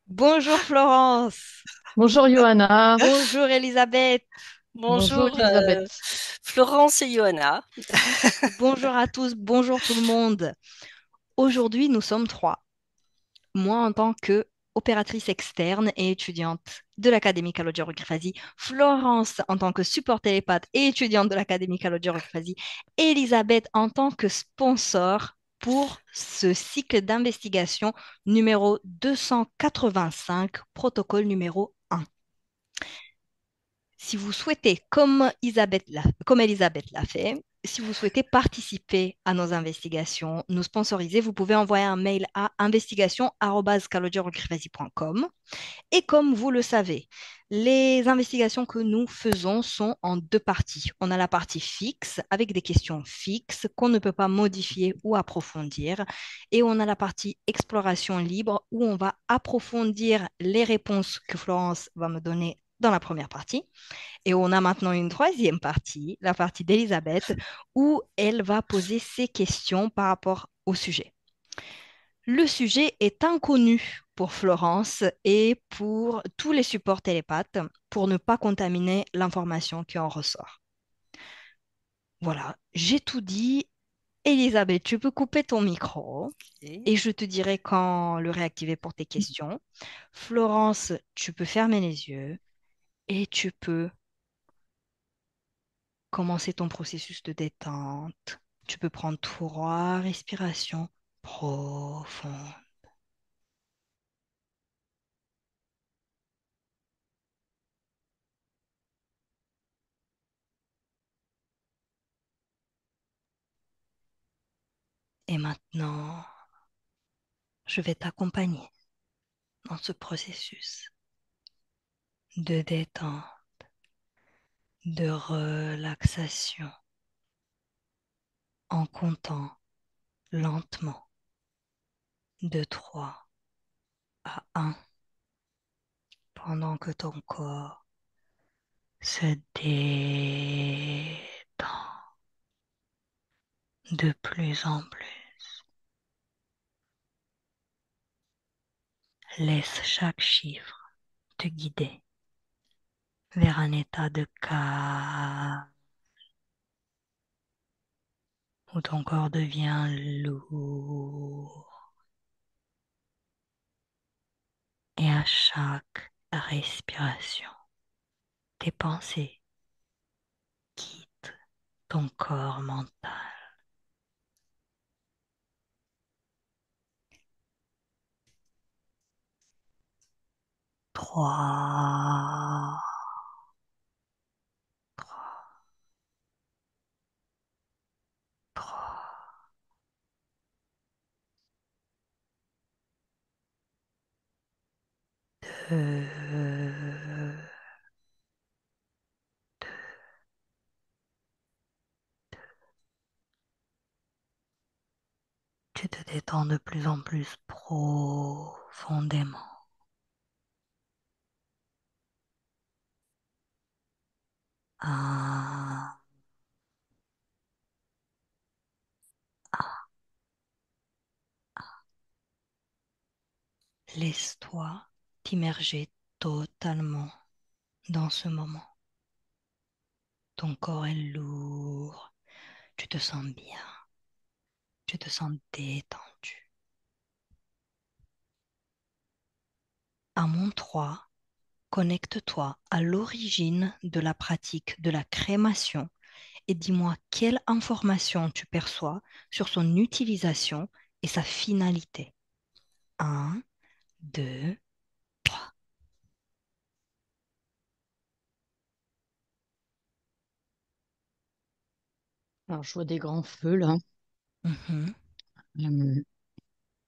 Bonjour Florence. Bonjour Johanna. Bonjour Elisabeth. Bonjour Bonjour Elisabeth. Florence et Johanna. Bonjour à tous. Bonjour tout le monde. Aujourd'hui, nous sommes trois. Moi, en tant que opératrice externe et étudiante de l'Académie Kalodja-Rukirfazi, Florence en tant que support télépathe et étudiante de l'Académie Kalodja-Rukirfazi, Elisabeth en tant que sponsor pour ce cycle d'investigation numéro 285, protocole numéro 1. Si vous souhaitez, comme Elisabeth l'a fait, si vous souhaitez participer à nos investigations, nous sponsoriser, vous pouvez envoyer un mail à investigation@kalodjarukrivasi.com. Et comme vous le savez, les investigations que nous faisons sont en deux parties. On a la partie fixe avec des questions fixes qu'on ne peut pas modifier ou approfondir. Et on a la partie exploration libre où on va approfondir les réponses que Florence va me donner dans la première partie. Et on a maintenant une troisième partie, la partie d'Elisabeth, où elle va poser ses questions par rapport au sujet. Le sujet est inconnu pour Florence et pour tous les supports télépathes pour ne pas contaminer l'information qui en ressort. Voilà, j'ai tout dit. Elisabeth, tu peux couper ton micro Et et je te dirai quand le réactiver pour tes questions. Florence, tu peux fermer les yeux et tu peux commencer ton processus de détente. Tu peux prendre trois respirations profondes. Et maintenant, je vais t'accompagner dans ce processus de détente, de relaxation, en comptant lentement de 3 à 1 pendant que ton corps se détend de plus en plus. Laisse chaque chiffre te guider vers un état de calme où ton corps devient lourd et à chaque respiration, tes pensées quittent ton corps mental. 3, 3, 2. Tu te détends de plus en plus profondément. 1. Laisse-toi t'immerger totalement dans ce moment. Ton corps est lourd, tu te sens bien, tu te sens détendu. À mon 3, connecte-toi à l'origine de la pratique de la crémation et dis-moi quelle information tu perçois sur son utilisation et sa finalité. 1, 2, 3. Alors je vois des grands feux là, Mhm. euh,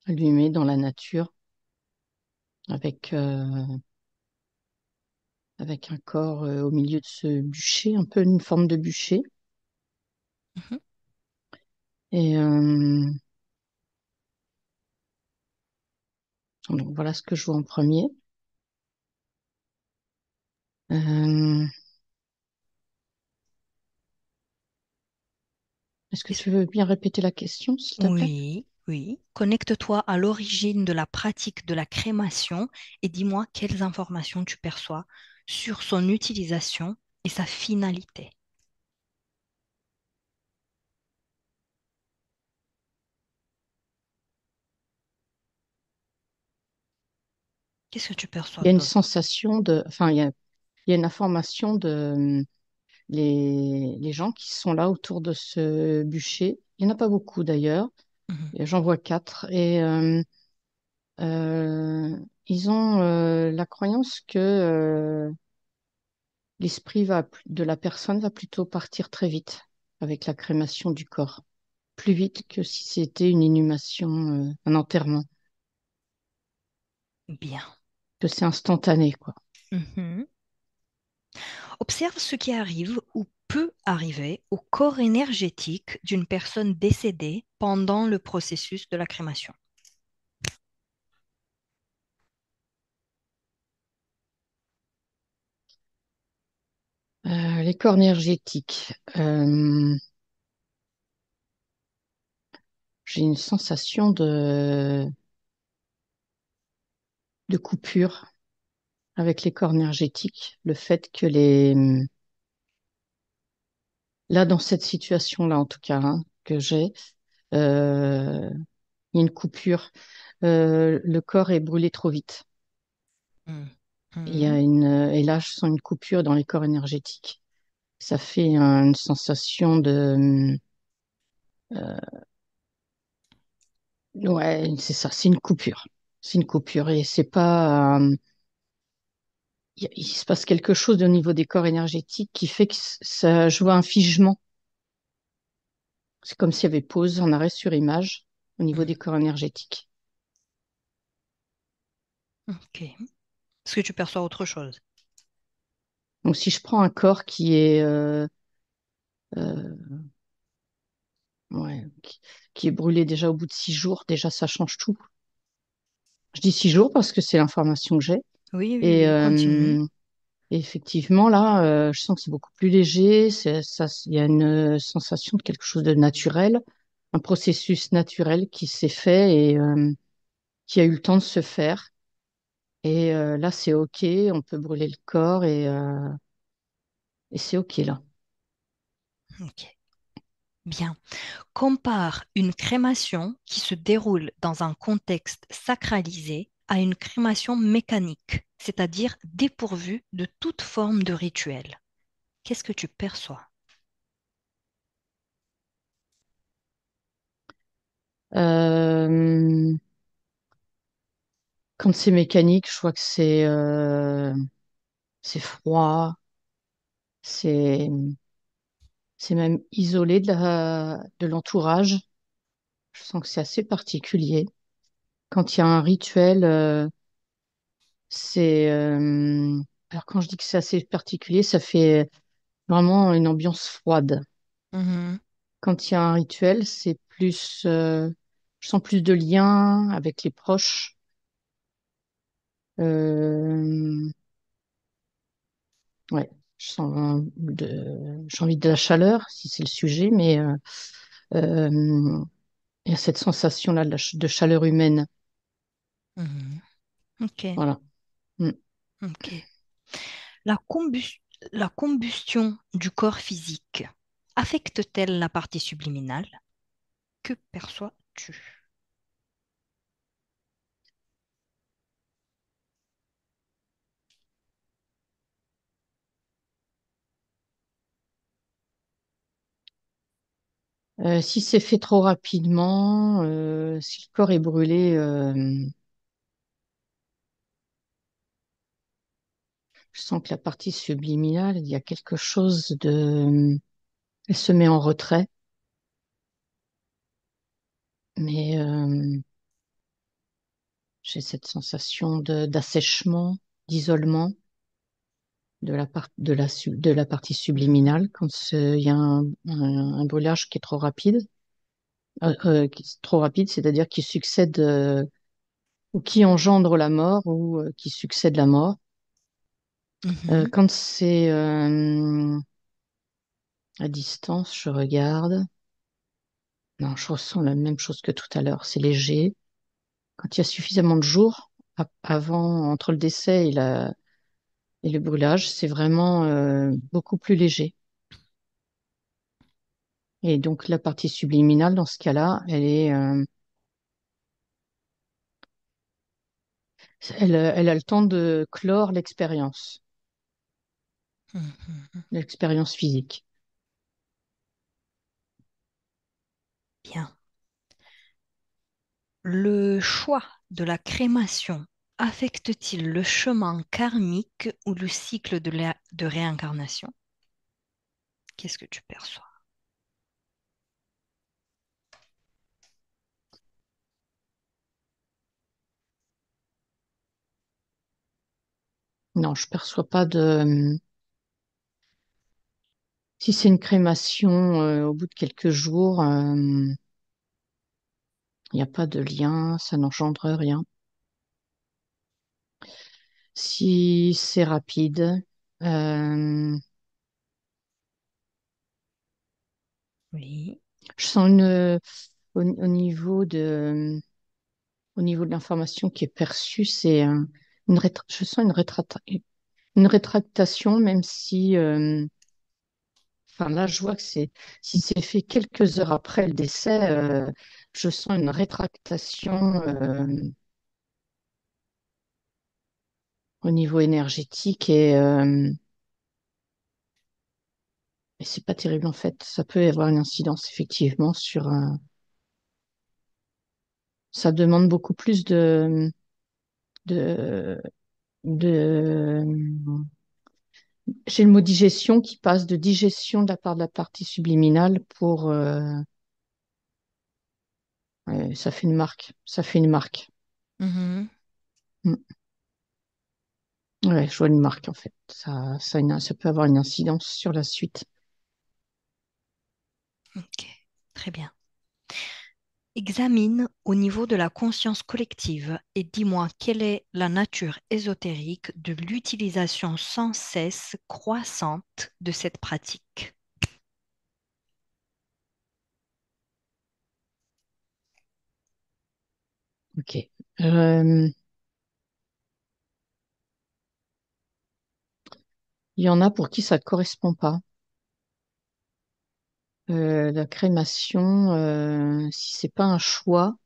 allumés dans la nature avec, avec un corps au milieu de ce bûcher, un peu une forme de bûcher. Mhm. Et donc voilà ce que je vois en premier. Euh, Est-ce que Est-ce- tu veux bien répéter la question, s'il te plaît? Oui, Oui. Connecte-toi à l'origine de la pratique de la crémation et dis-moi quelles informations tu perçois sur son utilisation et sa finalité. Qu'est-ce que tu perçois Il y a une d'autre? sensation de, enfin, il y a une information de les gens qui sont là autour de ce bûcher. Il n'y en a pas beaucoup d'ailleurs. Mhm. J'en vois quatre. Et euh, ils ont la croyance que l'esprit de la personne va plutôt partir très vite avec la crémation du corps. Plus vite que si c'était une inhumation, un enterrement. Bien. Que c'est instantané, quoi. Mhm. Observe ce qui arrive ou peut arriver au corps énergétique d'une personne décédée pendant le processus de la crémation. Les corps énergétiques. J'ai une sensation de coupure avec les corps énergétiques. Le fait que là, dans cette situation-là, en tout cas, hein, que j'ai, euh, il y a une coupure. Le corps est brûlé trop vite. Mhm. Et là, je sens une coupure dans les corps énergétiques. Ça fait une sensation euh, ouais, c'est ça, c'est une coupure. C'est une coupure et c'est pas, il se passe quelque chose au niveau des corps énergétiques qui fait que ça, je vois un figement. C'est comme s'il y avait pause en arrêt sur image au niveau des Mhm. corps énergétiques. Ok. Est-ce que tu perçois autre chose? Donc, si je prends un corps qui est, euh, ouais, qui est brûlé déjà au bout de 6 jours, déjà ça change tout. Je dis 6 jours parce que c'est l'information que j'ai. Oui, oui, Et, oui, continue. effectivement, là, je sens que c'est beaucoup plus léger. Ça, il y a une sensation de quelque chose de naturel, un processus naturel qui s'est fait et qui a eu le temps de se faire. Et là, c'est OK, on peut brûler le corps et c'est OK là. Ok. Bien. Compare une crémation qui se déroule dans un contexte sacralisé à une crémation mécanique, c'est-à-dire dépourvue de toute forme de rituel. Qu'est-ce que tu perçois? Euh, Quand c'est mécanique, je vois que c'est froid, c'est c'est même isolé de l'entourage. Je sens que c'est assez particulier. Quand il y a un rituel, c'est alors quand je dis que c'est assez particulier, ça fait vraiment une ambiance froide. Mhm, Quand il y a un rituel, c'est plus, je sens plus de lien avec les proches. Euh, ouais, j'ai envie de la chaleur, si c'est le sujet, mais euh, il y a cette sensation-là de chaleur humaine. mhm. Ok, Voilà. Mm. ok. La la combustion du corps physique affecte-t-elle la partie subliminale? Que perçois-tu? Si c'est fait trop rapidement, si le corps est brûlé, je sens que la partie subliminale, il y a quelque chose elle se met en retrait, mais j'ai cette sensation d'assèchement, d'isolement de la partie Mhm, subliminale quand il y a un brûlage qui est trop rapide, trop rapide, c'est-à-dire qui succède ou qui engendre la mort ou qui succède la mort. mhm, Quand c'est à distance, je regarde. Non, je ressens la même chose que tout à l'heure. C'est léger. Quand il y a suffisamment de jours avant, entre le décès et le brûlage, c'est vraiment beaucoup plus léger. Et donc la partie subliminale, dans ce cas-là, elle a le temps de clore Mhm. l'expérience physique. Bien. Le choix de la crémation affecte-t-il le chemin karmique ou le cycle de réincarnation? Qu'est-ce que tu perçois? Non, je perçois pas de. Si c'est une crémation au bout de quelques jours, il n'y a pas de lien, ça n'engendre rien. Si c'est rapide, euh, Oui. je sens au niveau de l'information qui est perçue, c'est je sens une rétractation, même si, enfin là, je vois que si c'est fait quelques heures après le décès, je sens une rétractation au niveau énergétique et c'est pas terrible en fait. Ça peut y avoir une incidence effectivement ça demande beaucoup plus de, de, j'ai le mot digestion qui passe de digestion de la part de la partie subliminale ouais, ça fait une marque. Ça fait une marque. Mhm. Mm. Ouais, je vois une marque en fait. Ça peut avoir une incidence sur la suite. Ok, très bien. Examine au niveau de la conscience collective et dis-moi quelle est la nature ésotérique de l'utilisation sans cesse croissante de cette pratique. Ok. Euh, il y en a pour qui ça ne correspond pas. La crémation, si c'est pas un choix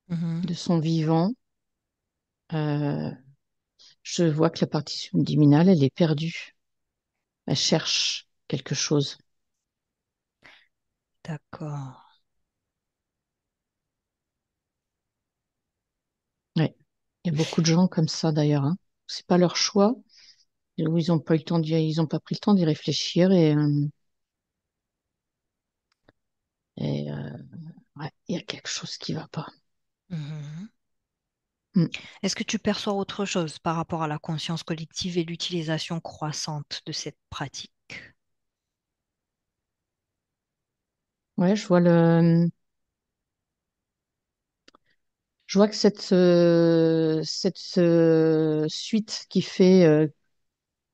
Mhm, de son vivant, euh, je vois que la partie subliminale, elle est perdue. Elle cherche quelque chose. d'accord. Ouais. Il y a beaucoup de gens comme ça d'ailleurs, hein. C'est pas leur choix. Où ils ont pas eu le temps ils ont pas pris le temps d'y réfléchir et ouais, il y a quelque chose qui va pas. Mhm. Mm. Est-ce que tu perçois autre chose par rapport à la conscience collective et l'utilisation croissante de cette pratique? Ouais, je vois que cette suite qui fait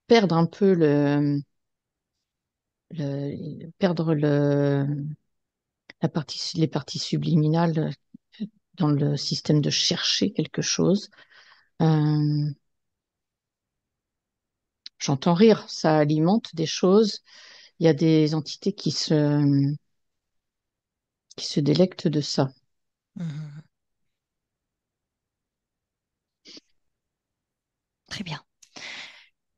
perdre un peu perdre les parties subliminales dans le système de chercher quelque chose. Euh, J'entends rire, ça alimente des choses. Il y a des entités qui se délectent de ça. Mhm. Très bien.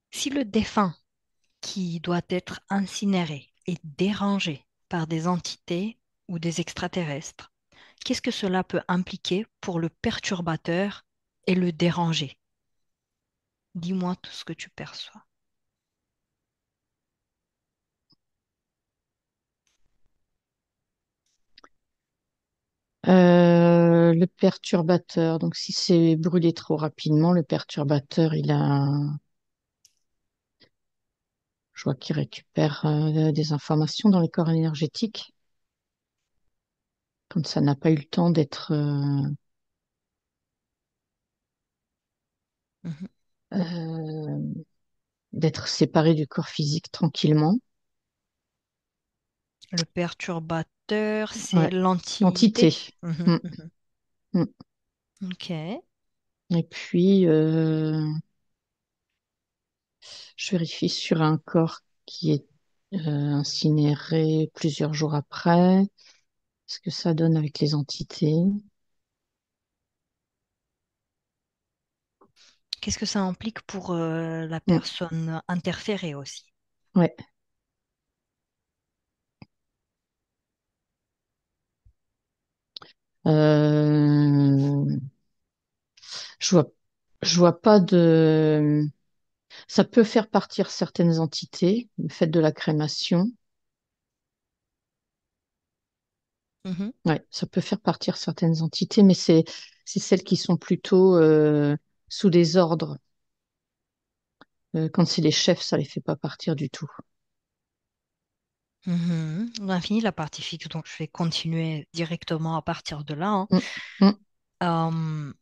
Si le défunt qui doit être incinéré est dérangé par des entités ou des extraterrestres, qu'est-ce que cela peut impliquer pour le perturbateur et le déranger? Dis-moi tout ce que tu perçois. Le perturbateur, donc si c'est brûlé trop rapidement, le perturbateur, je vois qu'il récupère des informations dans les corps énergétiques, comme ça n'a pas eu le temps Mhm. euh, d'être séparé du corps physique tranquillement. Le perturbateur L'ordinateur, c'est Ouais, l'entité. l'entité. Mhm, Mm, mhm. mm. Ok. Et puis, je vérifie sur un corps qui est incinéré plusieurs jours après. Ce que ça donne avec les entités. Qu'est-ce que ça implique pour la Mm, personne interférée aussi? ouais. Euh, je vois, je vois pas de. Ça peut faire partir certaines entités, le fait de la crémation. Mhm, Ouais, ça peut faire partir certaines entités, mais c'est celles qui sont plutôt sous des ordres. Quand c'est les chefs, ça les fait pas partir du tout. mhm. On a fini la partie fixe, donc je vais continuer directement à partir de là, hein. Mm, mm, Euh,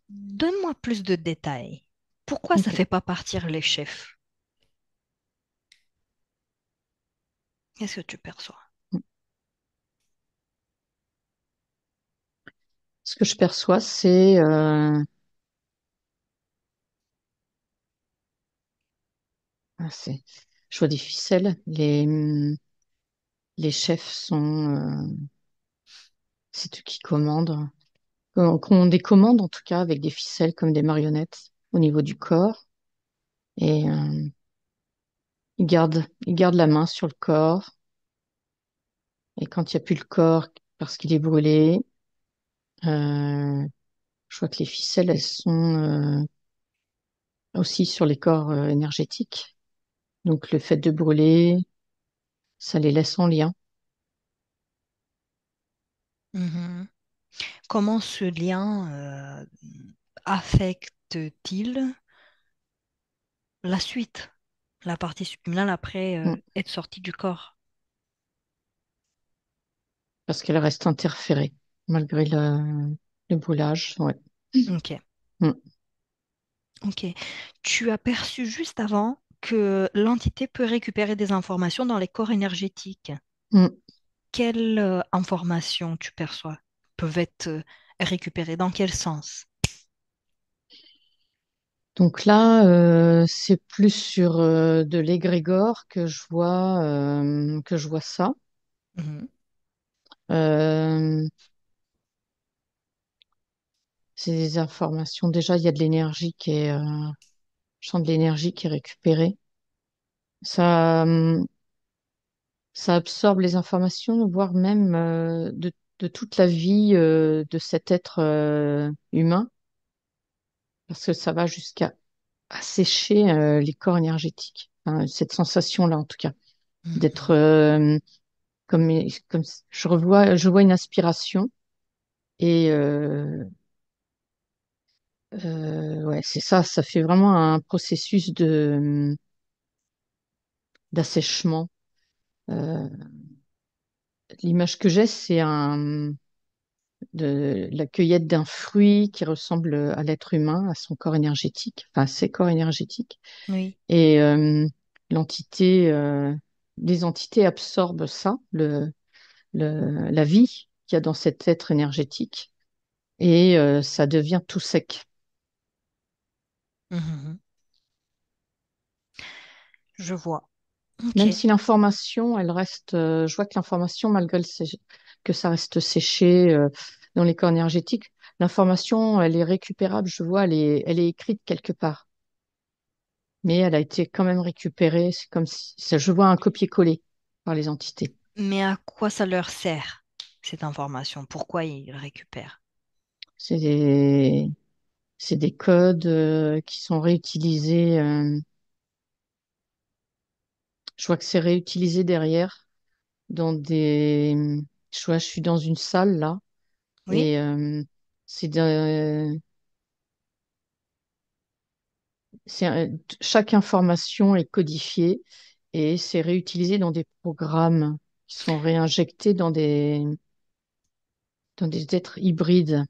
donne-moi plus de détails. Pourquoi ça ok. fait pas partir les chefs? Qu'est-ce que tu perçois? Mm. Ce que je perçois, c'est je vois des ficelles. Les chefs c'est eux qui commandent. Qu'on des commandes en tout cas avec des ficelles comme des marionnettes au niveau du corps et ils gardent la main sur le corps et quand il n'y a plus le corps parce qu'il est brûlé, euh, je vois que les ficelles elles sont aussi sur les corps énergétiques. Donc le fait de brûler, ça les laisse en lien. Mhm. Comment ce lien affecte-t-il la suite, la partie subliminale après Mm. être sortie du corps? Parce qu'elle reste interférée malgré le brûlage. Ouais. Ok, Mm. ok. Tu as perçu juste avant que l'entité peut récupérer des informations dans les corps énergétiques. Mm. Quelles informations tu perçois peuvent être récupérées? Dans quel sens? Donc là, c'est plus sur de l'égrégore que je vois ça. Mhm, Euh, c'est des informations. Déjà, il y a de l'énergie champ de l'énergie qui est récupéré. Ça, ça absorbe les informations, voire même de toute la vie de cet être humain, parce que ça va jusqu'à assécher les corps énergétiques. Enfin, cette sensation-là, en tout cas, d'être mhm, comme, comme je vois une aspiration et ouais, c'est ça, ça fait vraiment un processus d'assèchement. Euh, l'image que j'ai, c'est de la cueillette d'un fruit qui ressemble à l'être humain, à son corps énergétique, enfin à ses corps énergétiques. oui. Et l'entité, les entités absorbent ça, la vie qu'il y a dans cet être énergétique, et ça devient tout sec. Mhm, je vois. Ok. Même si l'information, elle reste, je vois que l'information, malgré que ça reste séché dans les corps énergétiques, l'information, elle est récupérable, je vois, elle est écrite quelque part. Mais elle a été quand même récupérée. C'est comme si, je vois un copier-coller par les entités. Mais à quoi ça leur sert, cette information? Pourquoi ils récupèrent? C'est des, c'est des codes qui sont réutilisés. Je vois que c'est réutilisé derrière dans des. Je suis dans une salle là Oui? et c'est de- chaque information est codifiée et c'est réutilisé dans des programmes qui sont réinjectés dans des êtres hybrides.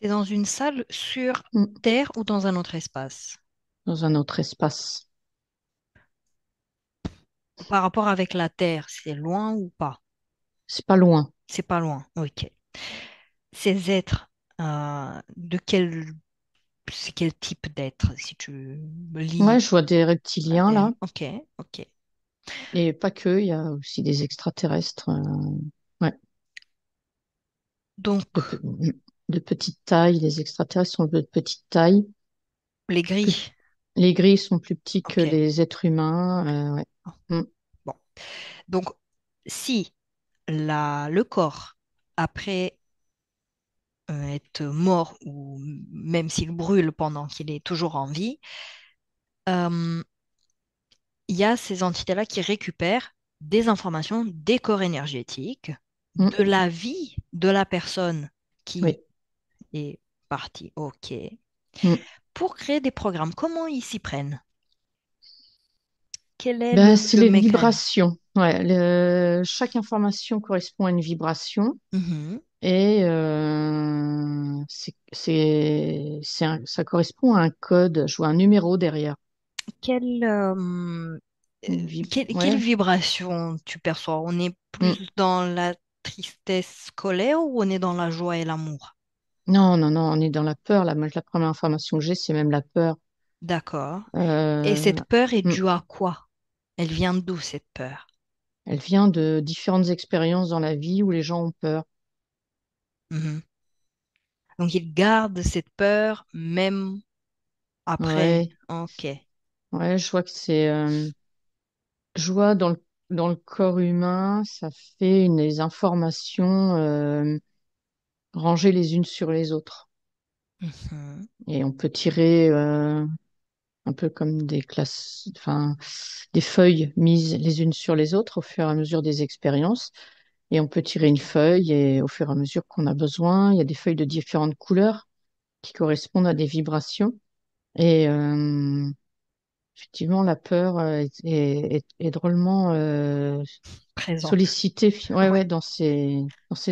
T'es dans une salle sur Mm. Terre ou dans un autre espace? Dans un autre espace. Par rapport avec la Terre, c'est loin ou pas? C'est pas loin. C'est pas loin. Ok. Ces êtres, de quel, c'est quel type d'être, si tu me Ouais, lis je vois des reptiliens là, ADN. Ok, ok. et pas que, il y a aussi des extraterrestres. Ouais, Donc, de, pe- de petite taille. Les extraterrestres sont de petite taille. les Plus, gris. les gris sont plus petits que Ok. les êtres humains. Ouais. Mm. Bon. Donc, si le corps, après être mort ou même s'il brûle pendant qu'il est toujours en vie, euh, il y a ces entités-là qui récupèrent des informations des corps énergétiques, Mm. de la vie de la personne qui Oui. est partie. OK. Mm. Pour créer des programmes, comment ils s'y prennent? Quel est Ben, c'est le les mécanisme? vibrations. Ouais, chaque information correspond à une vibration. Mhm. Et ça correspond à un code, je vois un numéro derrière. Quelle, quelle Ouais. vibration tu perçois? On est Mm. plus dans la tristesse scolaire ou on est dans la joie et l'amour? Non, non, non, on est dans la peur. Là, moi, la première information que j'ai, c'est même la peur. D'accord. Et Euh, cette peur est mm. due à quoi? Elle vient d'où cette peur? Elle vient de différentes expériences dans la vie où les gens ont peur. Mhm. Donc ils gardent cette peur même après. Ouais, Ok. ouais, je vois que je vois dans le corps humain, ça fait des informations rangées les unes sur les autres. Mhm. Et on peut tirer un peu comme des classes, enfin, des feuilles mises les unes sur les autres au fur et à mesure des expériences. Et on peut tirer une Ok. feuille et au fur et à mesure qu'on a besoin, il y a des feuilles de différentes couleurs qui correspondent à des vibrations. Et effectivement, la peur est drôlement Présente. sollicitée, ouais, Ouais. ouais, dans ces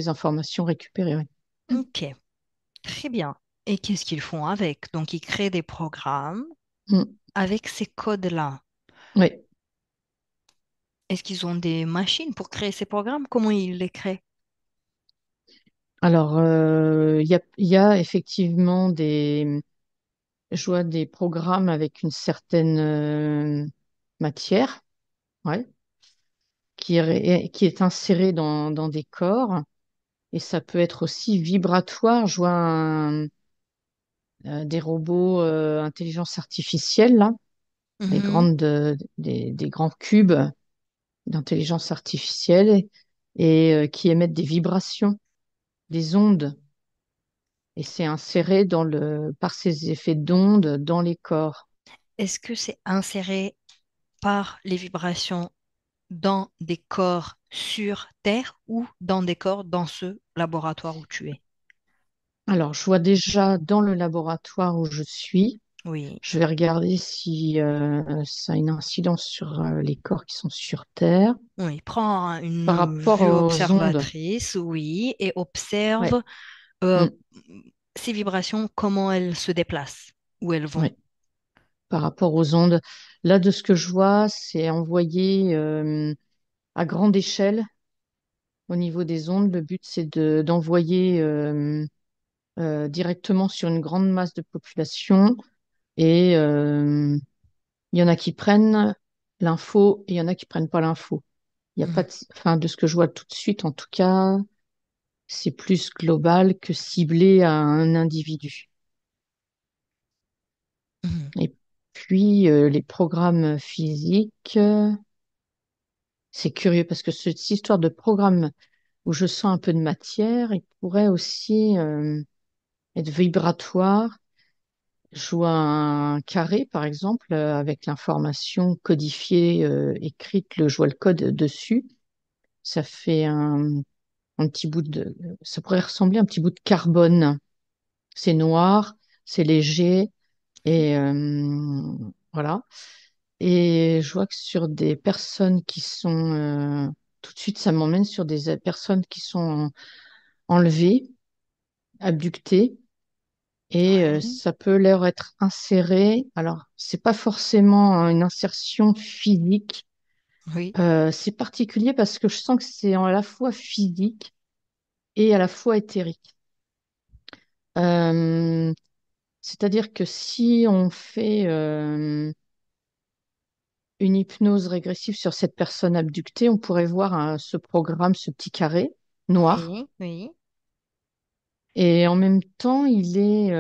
informations récupérées. Ouais. Ok. Très bien. Et qu'est-ce qu'ils font avec? Donc ils créent des programmes Mm. avec ces codes-là. Ouais. Est-ce qu'ils ont des machines pour créer ces programmes? Comment ils les créent? Alors, il y a effectivement je vois des programmes avec une certaine matière, ouais, qui est insérée dans des corps. Et ça peut être aussi vibratoire. Je vois des robots intelligence artificielle, là, Mhm. des grands cubes d'intelligence artificielle qui émettent des vibrations, des ondes. Et c'est inséré par ces effets d'ondes dans les corps. Est-ce que c'est inséré par les vibrations dans des corps sur Terre ou dans des corps dans ce laboratoire où tu es? Alors, je vois déjà dans le laboratoire où je suis, Oui. je vais regarder si ça a une incidence sur les corps qui sont sur Terre Oui, prends par une rapport vue aux ondes. observatrice, oui, et Ouais, observe euh, mm, ces vibrations, comment elles se déplacent, où elles vont. ouais, par rapport aux ondes. Là, de ce que je vois, c'est envoyé à grande échelle au niveau des ondes. Le but, c'est d'envoyer directement sur une grande masse de population. Et il y en a qui prennent l'info et il y en a qui prennent pas l'info. Il y a pas Mhm, de, enfin, de ce que je vois tout de suite, en tout cas, c'est plus global que ciblé à un individu. mhm. Et puis, les programmes physiques, c'est curieux parce que cette histoire de programme où je sens un peu de matière, il pourrait aussi être vibratoire. Je vois un carré, par exemple, avec l'information codifiée, écrite, je vois le code dessus. Ça fait un petit ça pourrait ressembler à un petit bout de carbone. C'est noir, c'est léger, et voilà. Et je vois que sur des personnes qui sont, tout de suite, ça m'emmène sur des personnes qui sont enlevées, abductées, et Ouais. ça peut leur être inséré. Alors, c'est pas forcément une insertion physique, Oui. C'est particulier parce que je sens que c'est à la fois physique et à la fois éthérique. Euh, C'est-à-dire que si on fait une hypnose régressive sur cette personne abductée, on pourrait voir ce programme, ce petit carré noir. Oui, oui. Et en même temps, il est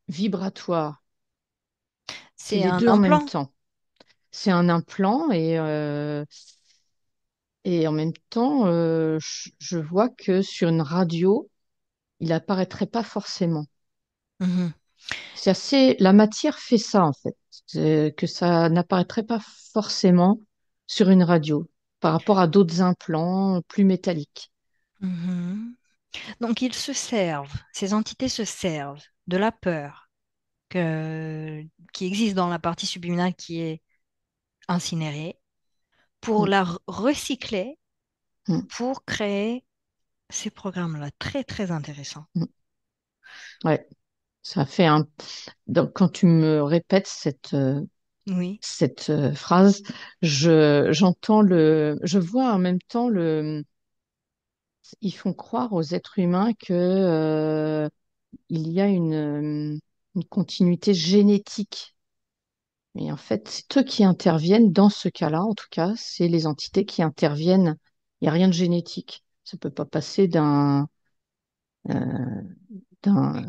vibratoire. C'est C'est les un deux en même implant. temps. C'est un implant et en même temps, je vois que sur une radio, il apparaîtrait pas forcément. Mhm, C'est assez, la matière fait ça en fait, c'est que ça n'apparaîtrait pas forcément sur une radio par rapport à d'autres implants plus métalliques. mhm. Donc, ils se servent, ces entités se servent de la peur qui existe dans la partie subliminale qui est incinérée pour Mm, la recycler mm, pour créer ces programmes-là. Très, très intéressant. mm. Ouais, ça fait un. Donc quand tu me répètes Oui. cette phrase, j'entends je vois en même temps ils font croire aux êtres humains que il y a une continuité génétique. Et en fait, c'est eux qui interviennent dans ce cas-là, en tout cas, c'est les entités qui interviennent. Il n'y a rien de génétique. Ça peut pas passer euh, d'un,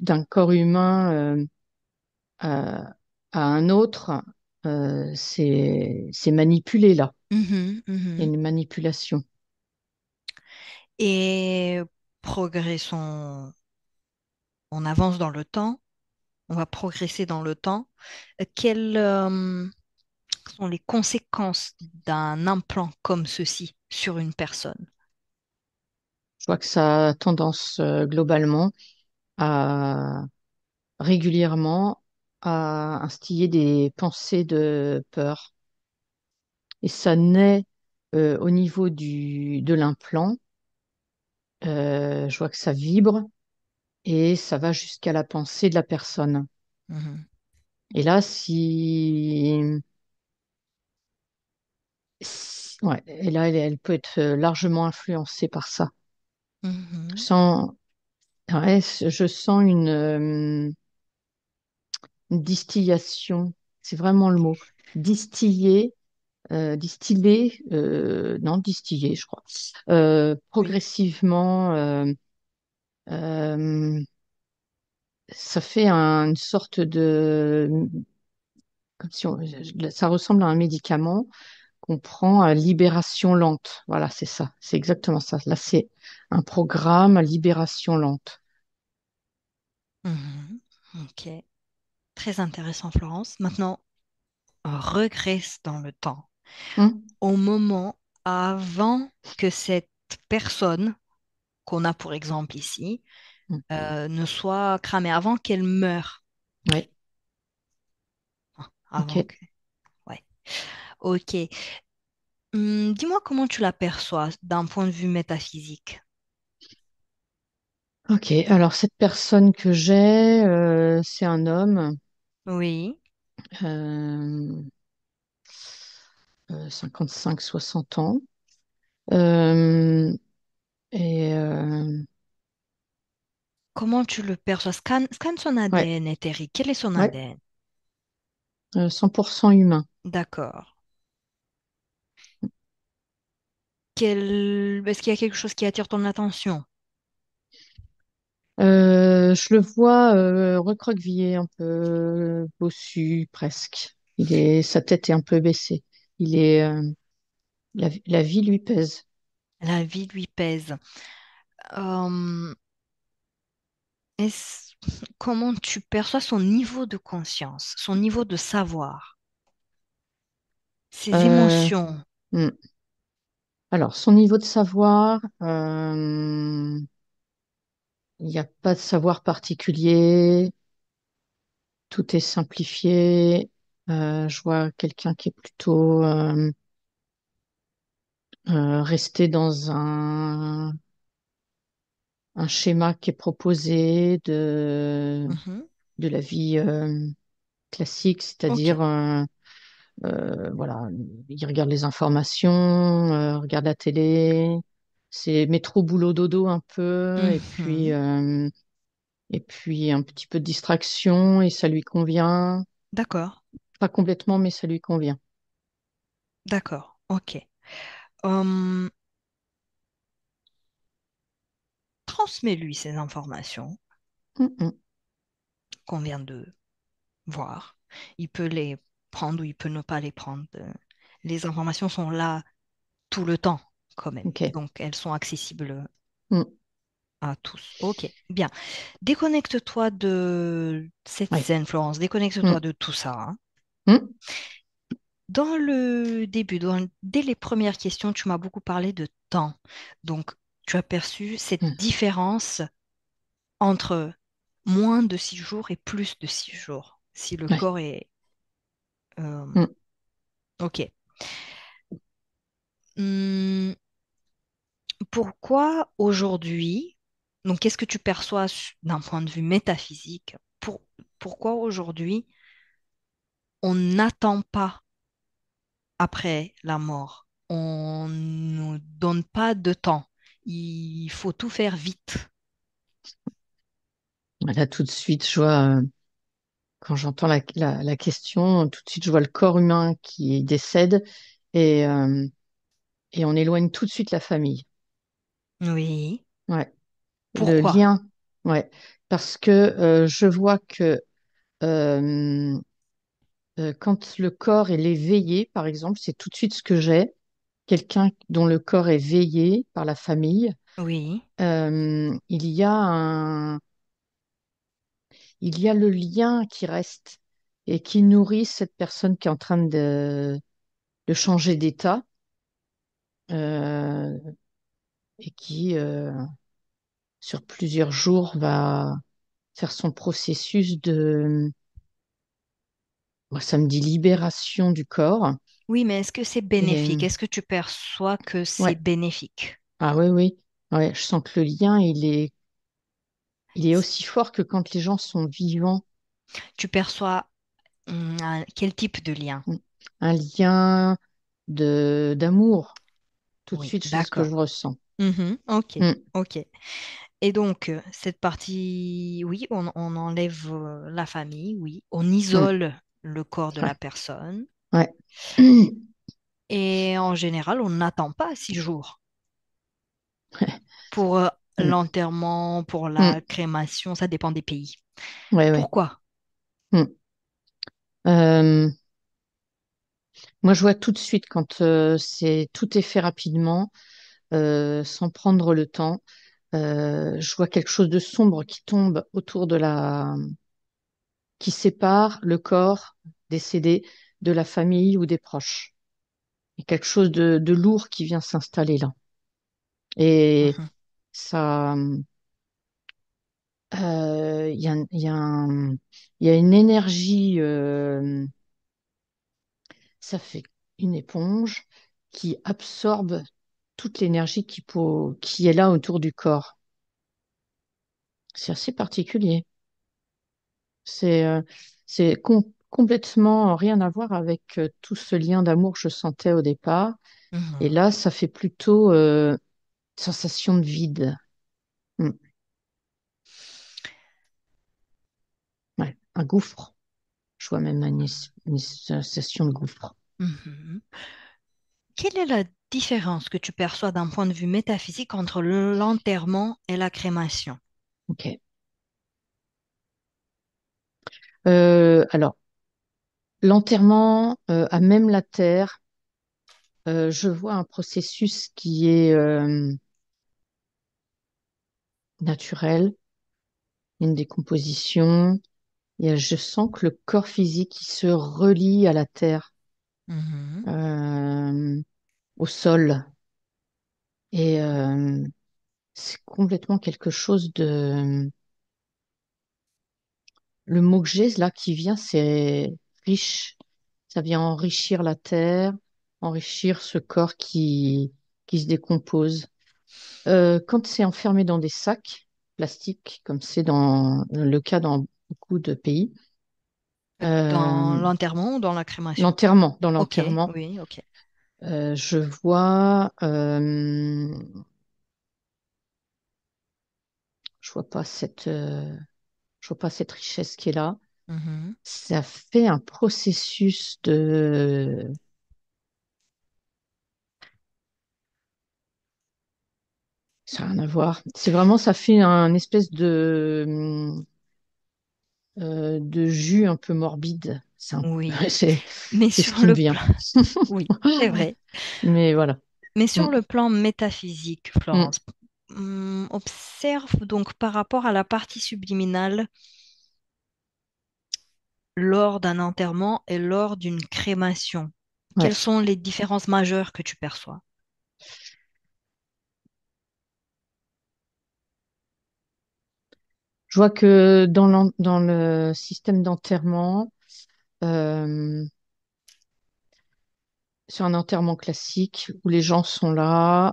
d'un corps humain à, à un autre. C'est manipulé là. Mhm, Il y a mhm. une manipulation. Et progressons, on avance dans le temps, on va progresser dans le temps. Quelles sont les conséquences d'un implant comme ceci sur une personne? Je vois que ça a tendance globalement à régulièrement à instiller des pensées de peur. Et ça naît au niveau de l'implant. Je vois que ça vibre et ça va jusqu'à la pensée de la personne. Mhm, Et là, ouais, et là, elle peut être largement influencée par ça. Je mhm. sens, ouais, je sens une distillation. C'est vraiment le mot. Distiller, non, distiller, je crois. Oui. Progressivement, euh, ça fait une sorte de, comme si ça ressemble à un médicament qu'on prend à libération lente. Voilà, c'est ça, c'est exactement ça. Là, c'est un programme à libération lente. Mhm. Ok. Très intéressant, Florence. Maintenant, on regresse dans le temps. Hum, Au moment avant que cette personne, qu'on a pour exemple ici, hum, ne soit cramée, avant qu'elle meure. ouais, Ah, ok, avant que... Ouais. Ok. Dis-moi comment tu l'aperçois d'un point de vue métaphysique. ok. Alors cette personne que j'ai, c'est un homme, Oui, euh, 55-60 ans, Euh, et comment tu le perçois? Scanne son ouais, ADN éthérique. Quel est son ouais, ADN? 100% humain. D'accord. Est-ce qu'il y a quelque chose qui attire ton attention? Je le vois recroquevillé, un peu bossu presque. Sa tête est un peu baissée. Il est, la vie lui pèse. La vie lui pèse. Euh, est-ce- comment tu perçois son niveau de conscience, son niveau de savoir, ses Euh, émotions? hmm. Alors, son niveau de savoir, il n'y a pas de savoir particulier. Tout est simplifié. Je vois quelqu'un qui est plutôt resté dans un schéma qui est proposé Mhm. de la vie classique, Ok. c'est-à-dire Voilà, il regarde les informations, regarde la télé. C'est métro, boulot, dodo un peu, Mhm. et puis un petit peu de distraction, et ça lui convient. D'accord, Pas complètement, mais ça lui convient. d'accord, ok. Hum, Transmets-lui ces informations Mm, mm. qu'on vient de voir. Il peut les prendre ou il peut ne pas les prendre. Les informations sont là tout le temps, quand même. Ok. Donc, elles sont accessibles Mm. à tous. Ok, bien. Déconnecte-toi de cette Ouais. scène, Florence. Mm. Déconnecte-toi de tout ça, hein. Mm. Dans le début, dès les premières questions, tu m'as beaucoup parlé de temps. Donc, tu as perçu cette Mm. différence entre moins de 6 jours et plus de 6 jours. Si le Ouais. corps est... euh, Mm. ok. Hum, Pourquoi aujourd'hui, donc qu'est-ce que tu perçois d'un point de vue métaphysique? Pourquoi aujourd'hui on n'attend pas après la mort? On ne nous donne pas de temps. Il faut tout faire vite. Là, tout de suite, je vois, quand j'entends la question, tout de suite, je vois le corps humain qui décède et, euh, et on éloigne tout de suite la famille. Oui. Ouais. Le Pourquoi? lien, ouais. Parce que je vois que euh, quand le corps est éveillé, par exemple, c'est tout de suite ce que j'ai. Quelqu'un dont le corps est veillé par la famille, Oui. il y a il y a le lien qui reste et qui nourrit cette personne qui est en train de changer d'état, euh, et qui, sur plusieurs jours, va faire son processus de, moi, ça me dit libération du corps. Oui, mais est-ce que c'est Et bénéfique? Est-ce que tu perçois que c'est ouais, bénéfique? ah oui, oui, ouais, je sens que le lien, il est aussi fort que quand les gens sont vivants. Tu perçois quel type de lien? Un lien d'amour. Tout de Oui, suite, c'est ce que je d'accord. ressens. Mhm, ok, Mm, ok. Et donc, cette partie, oui, on enlève la famille, oui, on mm, isole le corps de la ouais, personne. ouais. Et en général, on n'attend pas 6 jours pour Mm, l'enterrement, pour la mm, crémation, ça dépend des pays. ouais, ouais. Pourquoi? Mm. Euh, Moi, je vois tout de suite quand tout est fait rapidement, sans prendre le temps. Je vois quelque chose de sombre qui tombe autour qui sépare le corps décédé de la famille ou des proches. Il y a quelque chose de lourd qui vient s'installer là. Et Mhm, ça, il y a une énergie, ça fait une éponge qui absorbe toute l'énergie qui est là autour du corps. C'est assez particulier. C'est complètement rien à voir avec tout ce lien d'amour que je sentais au départ. Et mhm. là, ça fait plutôt sensation de vide. Mm. Ouais, un gouffre. Je vois même une sensation de gouffre. Mhm. Quelle est la différence que tu perçois d'un point de vue métaphysique entre l'enterrement et la crémation? Ok. Alors, l'enterrement à même la terre, je vois un processus qui est naturel, une décomposition. Et je sens que le corps physique il se relie à la terre, Mhm. euh, au sol. Et c'est complètement quelque chose de... Le mot que j'ai là qui vient, c'est riche. Ça vient enrichir la terre, enrichir ce corps qui se décompose. Quand c'est enfermé dans des sacs plastiques, comme c'est dans le cas dans beaucoup de pays, Dans Euh, l'enterrement ou dans la crémation? l'enterrement, dans Ok, l'enterrement, oui, ok. je vois, je vois pas je vois pas cette richesse qui est là. Mhm. Ça fait un processus de, ça n'a rien à voir. C'est vraiment, ça fait un espèce de jus un peu morbide. Oui. C'est, Mais c'est ce sur qui me le vient. plan, oui, c'est vrai. Mais voilà. Mais Mm, sur le plan métaphysique, mm, Florence, observe donc par rapport à la partie subliminale lors d'un enterrement et lors d'une crémation. Quelles ouais. sont les différences majeures que tu perçois? Je vois que dans le système d'enterrement, euh, sur un enterrement classique où les gens sont là,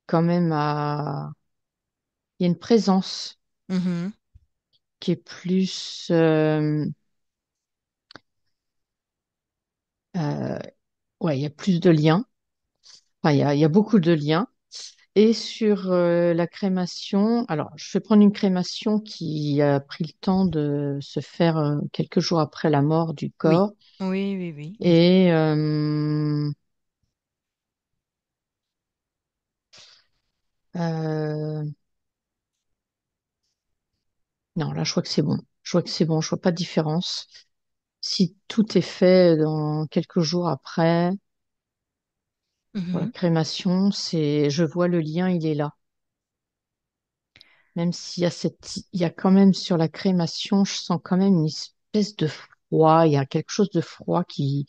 quand même il y a une présence Mhm. qui est plus, euh, ouais, il y a plus de liens. Enfin, il y a beaucoup de liens. Et sur la crémation, alors je vais prendre une crémation qui a pris le temps de se faire quelques jours après la mort du Oui, corps. oui, oui, oui, oui. Et euh, non, là je crois que c'est bon. Je vois que c'est bon, je vois pas de différence. Si tout est fait dans quelques jours après, pour la Mhm. crémation, je vois le lien, il est là. Même s'il y a il y a quand même sur la crémation, je sens quand même une espèce de froid. Il y a quelque chose de froid qui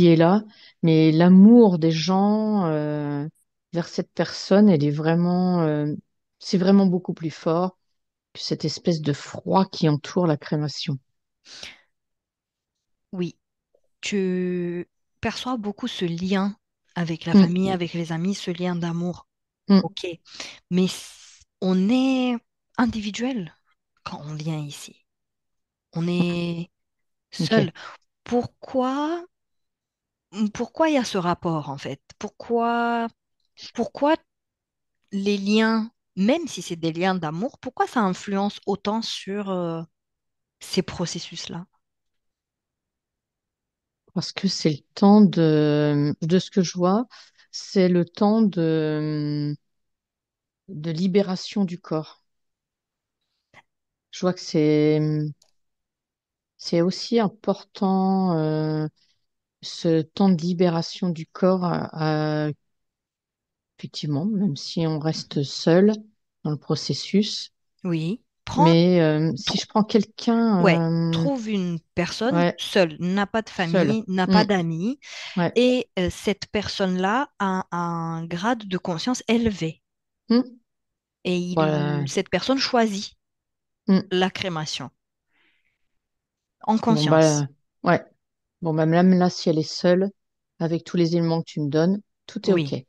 est là. Mais l'amour des gens, vers cette personne, elle est vraiment, c'est vraiment beaucoup plus fort que cette espèce de froid qui entoure la crémation. Oui, tu perçois beaucoup ce lien avec la Mm, famille, avec les amis, ce lien d'amour. mm, Ok, mais on est individuel quand on vient ici. On est seul. ok. Pourquoi, pourquoi il y a ce rapport en fait? Pourquoi les liens, même si c'est des liens d'amour, pourquoi ça influence autant sur ces processus-là? Parce que c'est le temps de ce que je vois, c'est le temps de libération du corps. Je vois que c'est aussi important, ce temps de libération du corps, effectivement, même si on reste seul dans le processus. Oui. Mais si je prends Ouais, quelqu'un, trouve une personne ouais, seule, n'a pas de seul, famille, n'a pas mm, d'amis, ouais, et cette personne-là a un grade de conscience élevé. mm, Et voilà, cette personne choisit mm. la crémation en Bon conscience. bah, ouais. Bon, bah, même là, si elle est seule, avec tous les éléments que tu me donnes, tout est OK. Oui.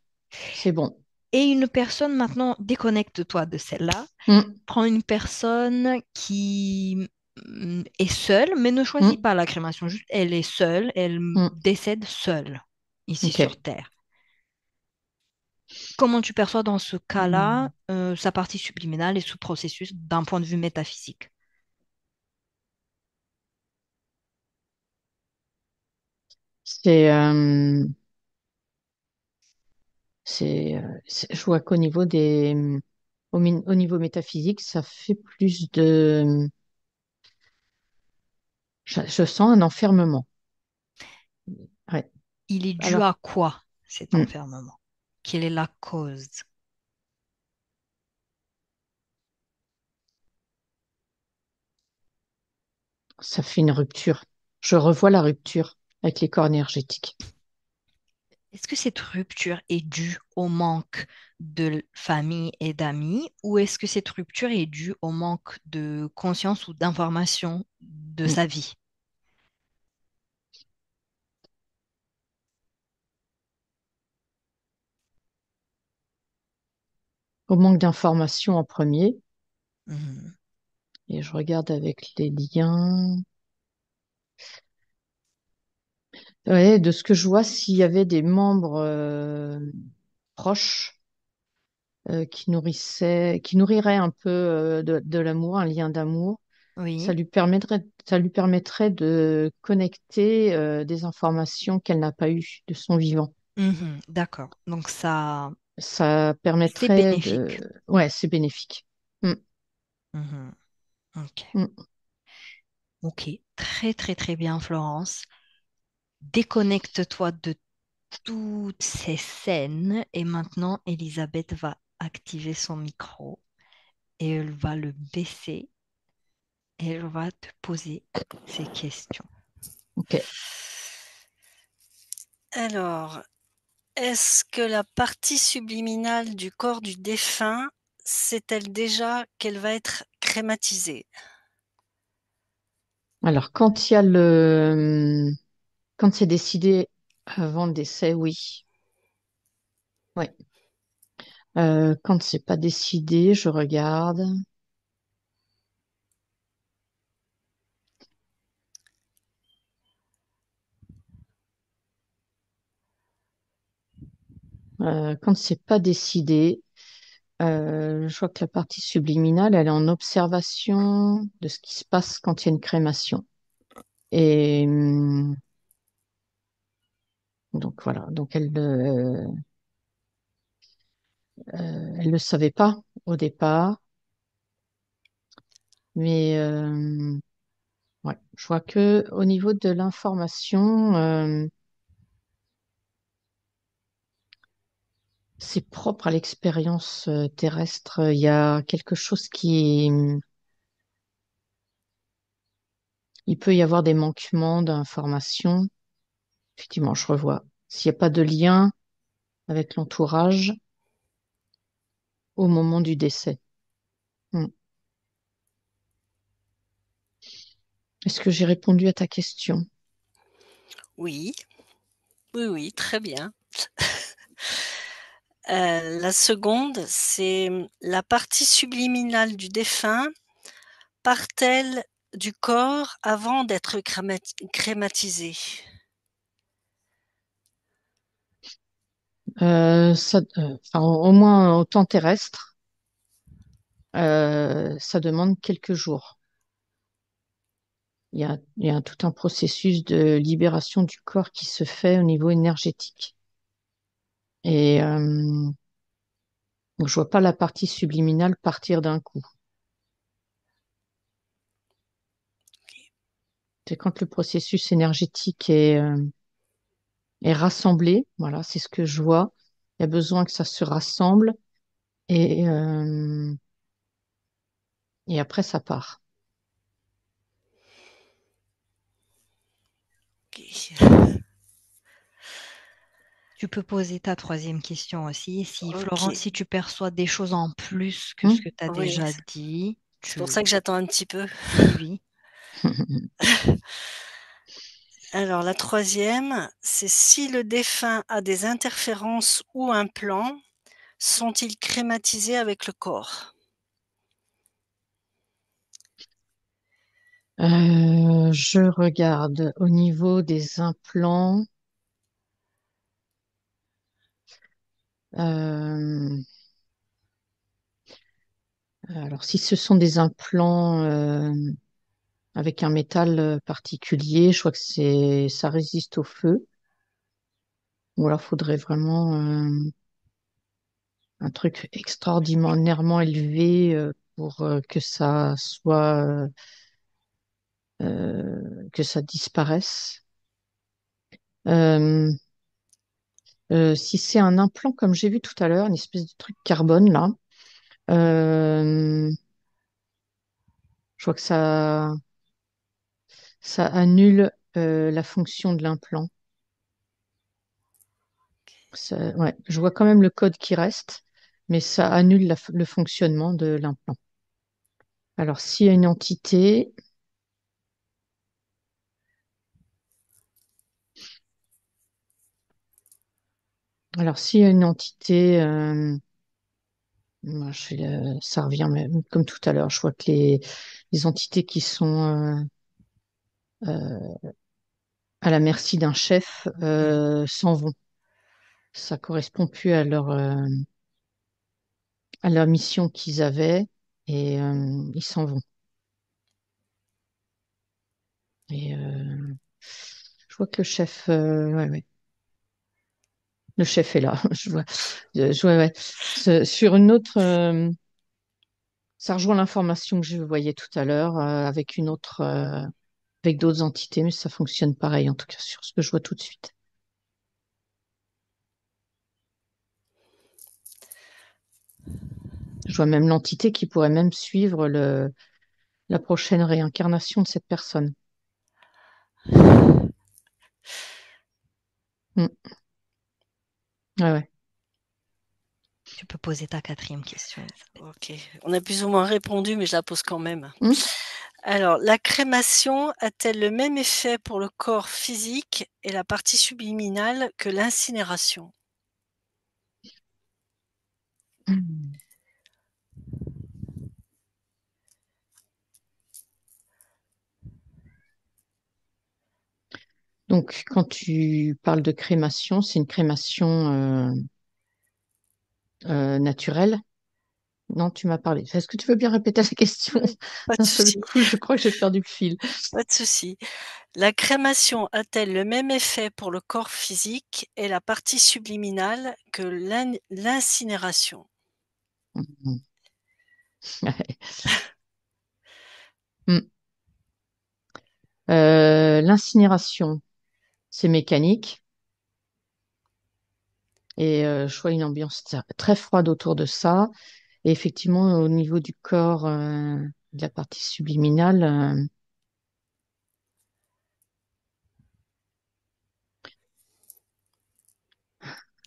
C'est bon. Et une personne, maintenant, déconnecte-toi de celle-là. Mm, Prends une personne qui est seule, mais ne choisit mm, pas la crémation. Juste, elle est seule, elle mm. décède seule, ici sur OK. Terre. Comment tu perçois dans ce cas-là Mm. sa partie subliminale et ce processus d'un point de vue métaphysique? C'est, je vois qu'au niveau au niveau métaphysique, ça fait plus je sens un enfermement. Ouais. Il est dû Alors, à quoi cet mm, enfermement? Quelle est la cause? ça fait une rupture. Je revois la rupture avec les corps énergétiques. Est-ce que cette rupture est due au manque de famille et d'amis ou est-ce que cette rupture est due au manque de conscience ou d'information de Mm. sa vie? Au manque d'informations en premier, Mhm. et je regarde avec les liens. Ouais, de ce que je vois, s'il y avait des membres proches qui nourriraient un peu de l'amour, un lien d'amour, Oui. ça lui permettrait de connecter des informations qu'elle n'a pas eues de son vivant. Mhm, d'accord. Donc ça, Ça c'est permettrait bénéfique. de... Ouais, c'est bénéfique. Mm, Mhm, ok. mm. Ok. Très, très, très bien, Florence. Déconnecte-toi de toutes ces scènes et maintenant, Elisabeth va activer son micro et elle va le baisser et elle va te poser ces questions. Ok. Alors, est-ce que la partie subliminale du corps du défunt sait-elle déjà qu'elle va être crématisée? Alors, quand c'est décidé avant le décès, oui. Ouais. Quand c'est pas décidé, je regarde. Quand c'est pas décidé, je vois que la partie subliminale, elle est en observation de ce qui se passe quand il y a une crémation. Et donc voilà. Donc elle le savait pas au départ, mais ouais, je vois que au niveau de l'information, c'est propre à l'expérience terrestre. Il y a quelque chose il peut y avoir des manquements d'information. Effectivement, je revois. S'il n'y a pas de lien avec l'entourage au moment du décès. Hmm. Est-ce que j'ai répondu à ta question? Oui, oui, oui, très bien. La seconde, c'est la partie subliminale du défunt part-elle du corps avant d'être crématisée? Enfin, au moins au temps terrestre, ça demande quelques jours. Il y a tout un processus de libération du corps qui se fait au niveau énergétique. Et donc, je vois pas la partie subliminale partir d'un coup. C'est quand le processus énergétique est rassemblé. Voilà, c'est ce que je vois. Il y a besoin que ça se rassemble et, euh, et après ça part. Ok. Tu peux poser ta troisième question aussi. Si Florent, Ok. si tu perçois des choses en plus que ce Hmm. que tu as Oui, déjà dit, c'est pour ça que j'attends un petit peu. oui, oui. Alors la troisième, c'est si le défunt a des interférences ou implants, sont-ils crématisés avec le corps? Je regarde au niveau des implants. euh, alors, si ce sont des implants avec un métal particulier, je crois que ça résiste au feu. Ou alors, faudrait vraiment un truc extraordinairement élevé pour que ça disparaisse. Euh, si c'est un implant, comme j'ai vu tout à l'heure, une espèce de truc carbone là, euh, je vois que ça annule la fonction de l'implant. Ouais, je vois quand même le code qui reste, mais ça annule le fonctionnement de l'implant. Alors, s'il y a une entité, alors s'il y a une entité, moi, ça revient même comme tout à l'heure. Je vois que les entités qui sont euh, à la merci d'un chef, s'en vont. Ça correspond plus à leur mission qu'ils avaient et ils s'en vont. Et je vois que le chef, ouais, ouais. Le chef est là. Je vois, ouais, ouais. Sur une autre, ça rejoint l'information que je voyais tout à l'heure avec une autre, avec d'autres entités, mais ça fonctionne pareil, en tout cas sur ce que je vois tout de suite. Je vois même l'entité qui pourrait même suivre la prochaine réincarnation de cette personne. Mm. Ouais, ouais. Tu peux poser ta quatrième question, Elisabeth. Ok, on a plus ou moins répondu, mais je la pose quand même. Mm. Alors, la crémation a-t-elle le même effet pour le corps physique et la partie subliminale que l'incinération? Mm. Donc, quand tu parles de crémation, c'est une crémation naturelle. Non, tu m'as parlé. Est-ce que tu veux bien répéter la question? Pas de D'un seul souci, coup, je crois que j'ai perdu le fil. pas de souci. La crémation a-t-elle le même effet pour le corps physique et la partie subliminale que l'incinération? Mm. Ouais. Mm. L'incinération, c'est mécanique et je vois une ambiance très froide autour de ça. Et effectivement, au niveau du corps, de la partie subliminale,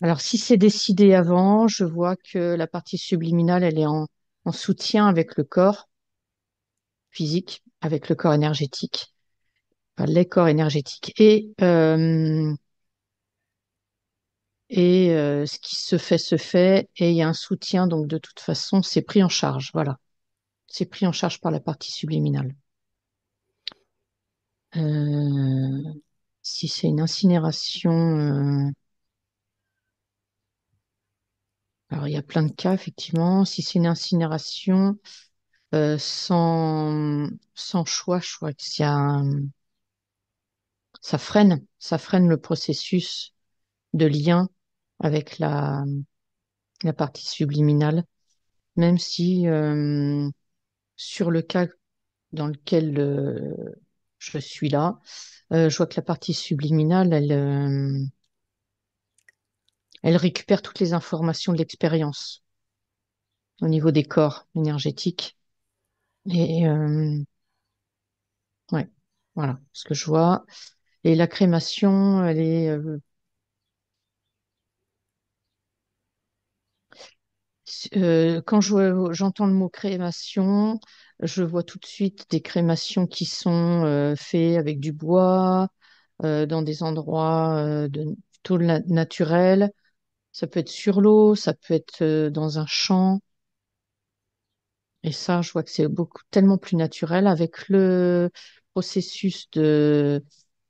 alors si c'est décidé avant, je vois que la partie subliminale, elle est en soutien avec le corps physique, avec le corps énergétique, enfin, les corps énergétiques. Et ce qui se fait, et il y a un soutien, donc de toute façon, c'est pris en charge, voilà. C'est pris en charge par la partie subliminale. Euh, Si c'est une incinération, alors il y a plein de cas, effectivement. Si c'est une incinération sans choix, je crois que ça freine le processus de lien avec la partie subliminale, même si sur le cas dans lequel je suis là, je vois que la partie subliminale, elle récupère toutes les informations de l'expérience au niveau des corps énergétiques. Et ouais, voilà ce que je vois. Et la crémation, elle est quand j'entends le mot crémation, je vois tout de suite des crémations qui sont faites avec du bois, dans des endroits plutôt naturels. Ça peut être sur l'eau, ça peut être dans un champ. Et ça, je vois que c'est beaucoup tellement plus naturel avec le processus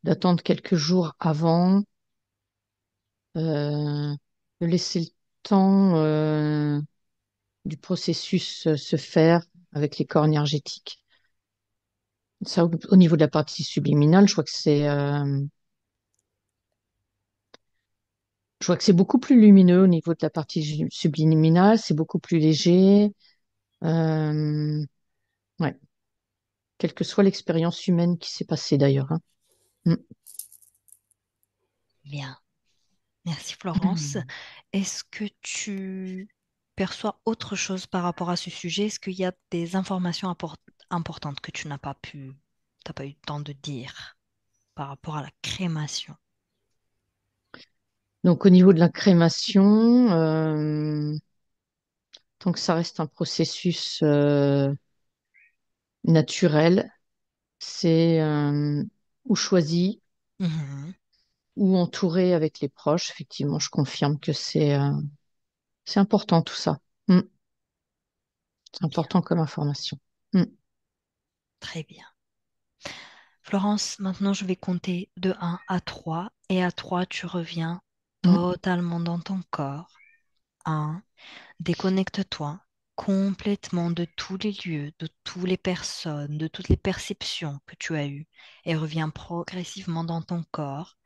d'attendre quelques jours avant, de laisser le temps du processus se faire avec les corps énergétiques. Ça, au niveau de la partie subliminale, je vois que c'est beaucoup plus lumineux au niveau de la partie subliminale, c'est beaucoup plus léger. Euh, ouais, quelle que soit l'expérience humaine qui s'est passée d'ailleurs, hein. Mm. Bien. Merci Florence. Est-ce que tu perçois autre chose par rapport à ce sujet? Est-ce qu'il y a des informations importantes que tu t'as pas eu le temps de dire par rapport à la crémation? Donc au niveau de la crémation, tant que ça reste un processus naturel, c'est ou choisi Mhm. ou entouré avec les proches. Effectivement, je confirme que c'est important tout ça. Mm. C'est Bien, important comme information. Mm. très bien. Florence, maintenant je vais compter de 1 à 3 et à 3 tu reviens Mm. totalement dans ton corps. 1, déconnecte-toi complètement de tous les lieux, de toutes les personnes, de toutes les perceptions que tu as eues et reviens progressivement dans ton corps.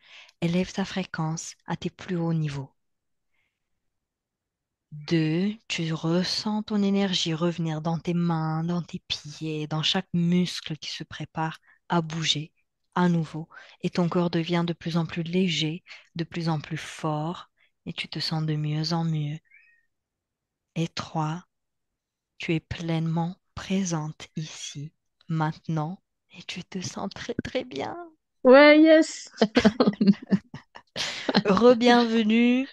Élève ta fréquence à tes plus hauts niveaux. 2, tu ressens ton énergie revenir dans tes mains, dans tes pieds, dans chaque muscle qui se prépare à bouger à nouveau. Et ton corps devient de plus en plus léger, de plus en plus fort, et tu te sens de mieux en mieux. Et 3, tu es pleinement présente ici, maintenant, et tu te sens très très bien. Ouais, yes. Re-bienvenue.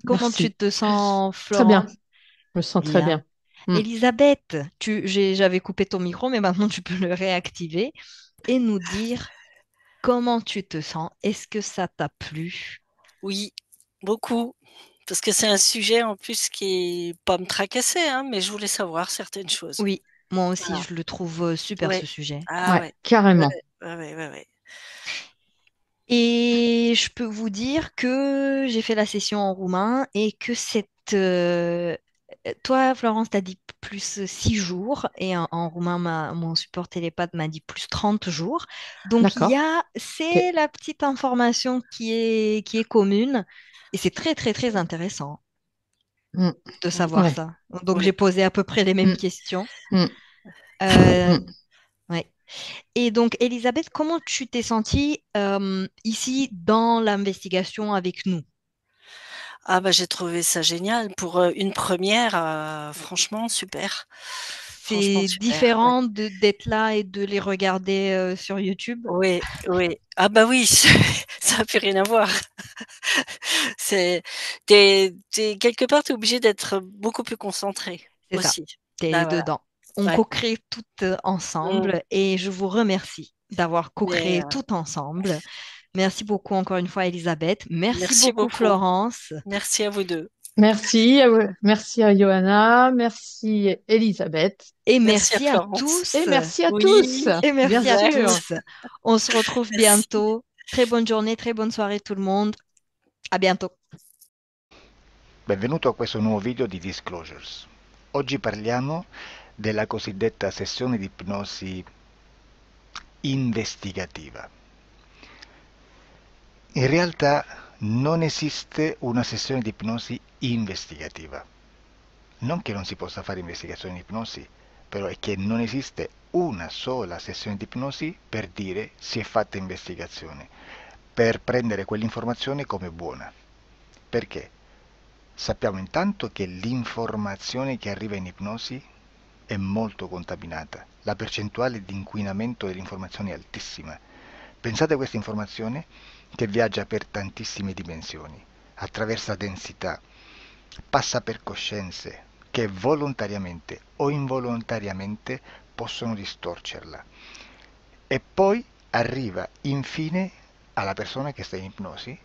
Comment tu Merci. te sens, Très bien. Florence? Je me sens très Bien. bien. Mm. Elisabeth, j'avais coupé ton micro, mais maintenant tu peux le réactiver et nous dire comment tu te sens. Est-ce que ça t'a plu? Oui, beaucoup. Parce que c'est un sujet en plus qui est pas me tracasser, hein, mais je voulais savoir certaines choses. Oui, moi aussi, Voilà. je le trouve super Ouais. ce sujet. Ah Ouais, ouais. Ouais, carrément. ouais, ouais, ouais, ouais. Et je peux vous dire que j'ai fait la session en roumain et que toi, Florence, t'as dit plus 6 jours et en roumain, mon support télépathe m'a dit plus 30 jours. Donc, D'accord. Ok. c'est la petite information qui est commune et c'est très, très, très intéressant Mm. de savoir Ouais. ça. Donc, j'ai Oui. posé à peu près les mêmes Mm. questions. Mm. Euh, Mm. ouais. Et donc, Elisabeth, comment tu t'es sentie ici dans l'investigation avec nous? Ah bah j'ai trouvé ça génial pour une première. Franchement super. Franchement C'est super. Ouais. différent d'être là et de les regarder sur YouTube. Oui, oui. Ah bah oui, ça n'a plus rien à voir. C'est t'es quelque part, t'es obligé d'être beaucoup plus concentré C'est ça, aussi. t'es Bah voilà. dedans. On Ouais. co-crée tout Mmh. ensemble et je vous remercie d'avoir Mais co-créé tout ensemble. Merci beaucoup encore une fois, Elisabeth. Merci merci beaucoup, beaucoup. Florence. Merci à vous 2. Merci à Johanna, merci Elisabeth Et Merci à merci à Florence. et tous. merci à tous, Oui, Et bien merci à exact. sûr. tous. On se retrouve Merci. bientôt. Très bonne journée, très bonne soirée tout le monde. À bientôt. Benvenuto a questo nuovo video di Disclosures. Oggi parliamo della cosiddetta sessione di ipnosi investigativa. In realtà non esiste una sessione di ipnosi investigativa. Non che non si possa fare investigazione di ipnosi, però è che non esiste una sola sessione di ipnosi per dire si è fatta investigazione, per prendere quell'informazione come buona. Perché? Sappiamo intanto che l'informazione che arriva in ipnosi è molto contaminata, la percentuale di inquinamento dell'informazione è altissima. Pensate a questa informazione che viaggia per tantissime dimensioni, attraversa densità, passa per coscienze che volontariamente o involontariamente possono distorcerla e poi arriva infine alla persona che sta in ipnosi,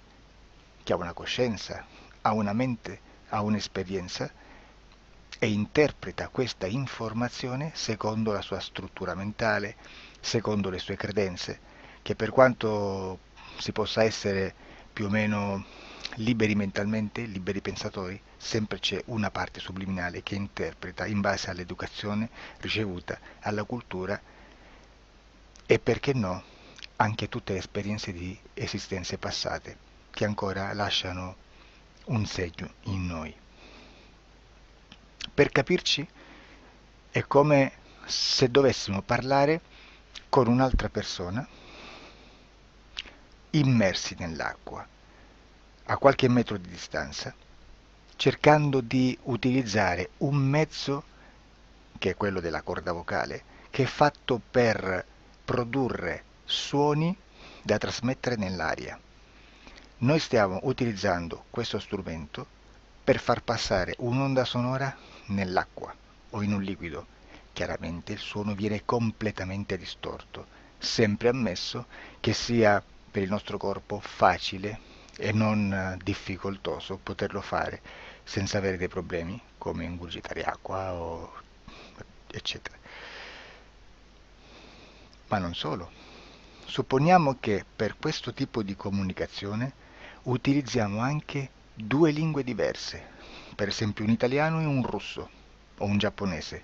che ha una coscienza, ha una mente, ha un'esperienza e interpreta questa informazione secondo la sua struttura mentale, secondo le sue credenze, che per quanto si possa essere più o meno liberi mentalmente, liberi pensatori, sempre c'è una parte subliminale che interpreta in base all'educazione ricevuta, alla cultura e perché no, anche tutte le esperienze di esistenze passate che ancora lasciano un segno in noi. Per capirci, è come se dovessimo parlare con un'altra persona immersi nell'acqua, a qualche metro di distanza, cercando di utilizzare un mezzo, che è quello della corda vocale, che è fatto per produrre suoni da trasmettere nell'aria. Noi stiamo utilizzando questo strumento per far passare un'onda sonora nell'acqua o in un liquido. Chiaramente il suono viene completamente distorto, sempre ammesso che sia per il nostro corpo facile e non difficoltoso poterlo fare senza avere dei problemi come ingurgitare acqua eccetera. Ma non solo. Supponiamo che per questo tipo di comunicazione utilizziamo anche due lingue diverse, per esempio un italiano e un russo o un giapponese.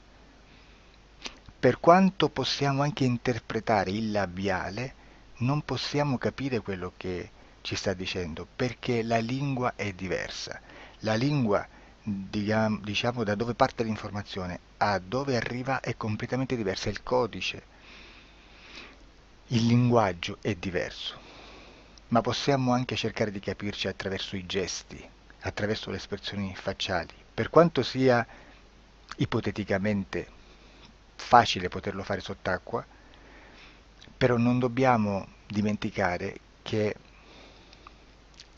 Per quanto possiamo anche interpretare il labiale, non possiamo capire quello che ci sta dicendo perché la lingua è diversa. La lingua, diciamo, da dove parte l'informazione a dove arriva è completamente diversa, il codice, il linguaggio è diverso, ma possiamo anche cercare di capirci attraverso i gesti, attraverso le espressioni facciali. Per quanto sia ipoteticamente facile poterlo fare sott'acqua, però non dobbiamo dimenticare che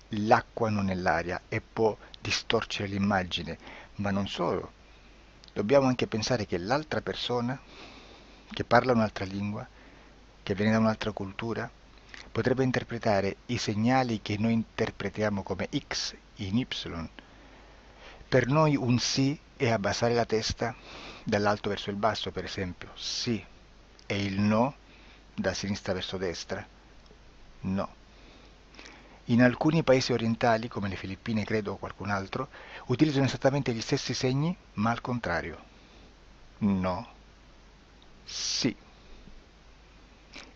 l'acqua non è l'aria e può distorcere l'immagine, ma non solo. Dobbiamo anche pensare che l'altra persona, che parla un'altra lingua, che viene da un'altra cultura, potrebbe interpretare i segnali che noi interpretiamo come X in Y. Per noi un sì è abbassare la testa dall'alto verso il basso, per esempio, sì, e il no da sinistra verso destra, no. In alcuni paesi orientali, come le Filippine credo o qualcun altro, utilizzano esattamente gli stessi segni, ma al contrario. No, sì.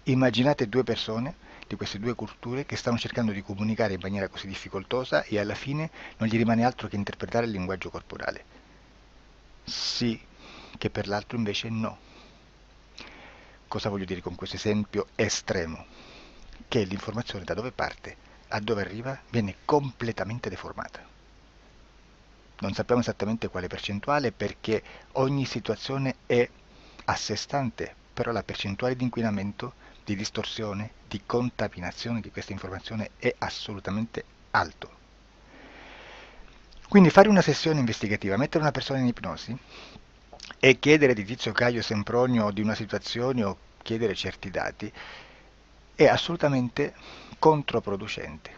Immaginate due persone di queste due culture che stanno cercando di comunicare in maniera così difficoltosa e alla fine non gli rimane altro che interpretare il linguaggio corporale. Sì, che per l'altro invece no. Cosa voglio dire con questo esempio estremo? Che l'informazione da dove parte a dove arriva viene completamente deformata. Non sappiamo esattamente quale percentuale perché ogni situazione è a sé stante, però la percentuale di inquinamento, di distorsione, di contaminazione di questa informazione è assolutamente alto. Quindi fare una sessione investigativa, mettere una persona in ipnosi e chiedere di Tizio Caio Sempronio di una situazione o chiedere certi dati è assolutamente controproducente,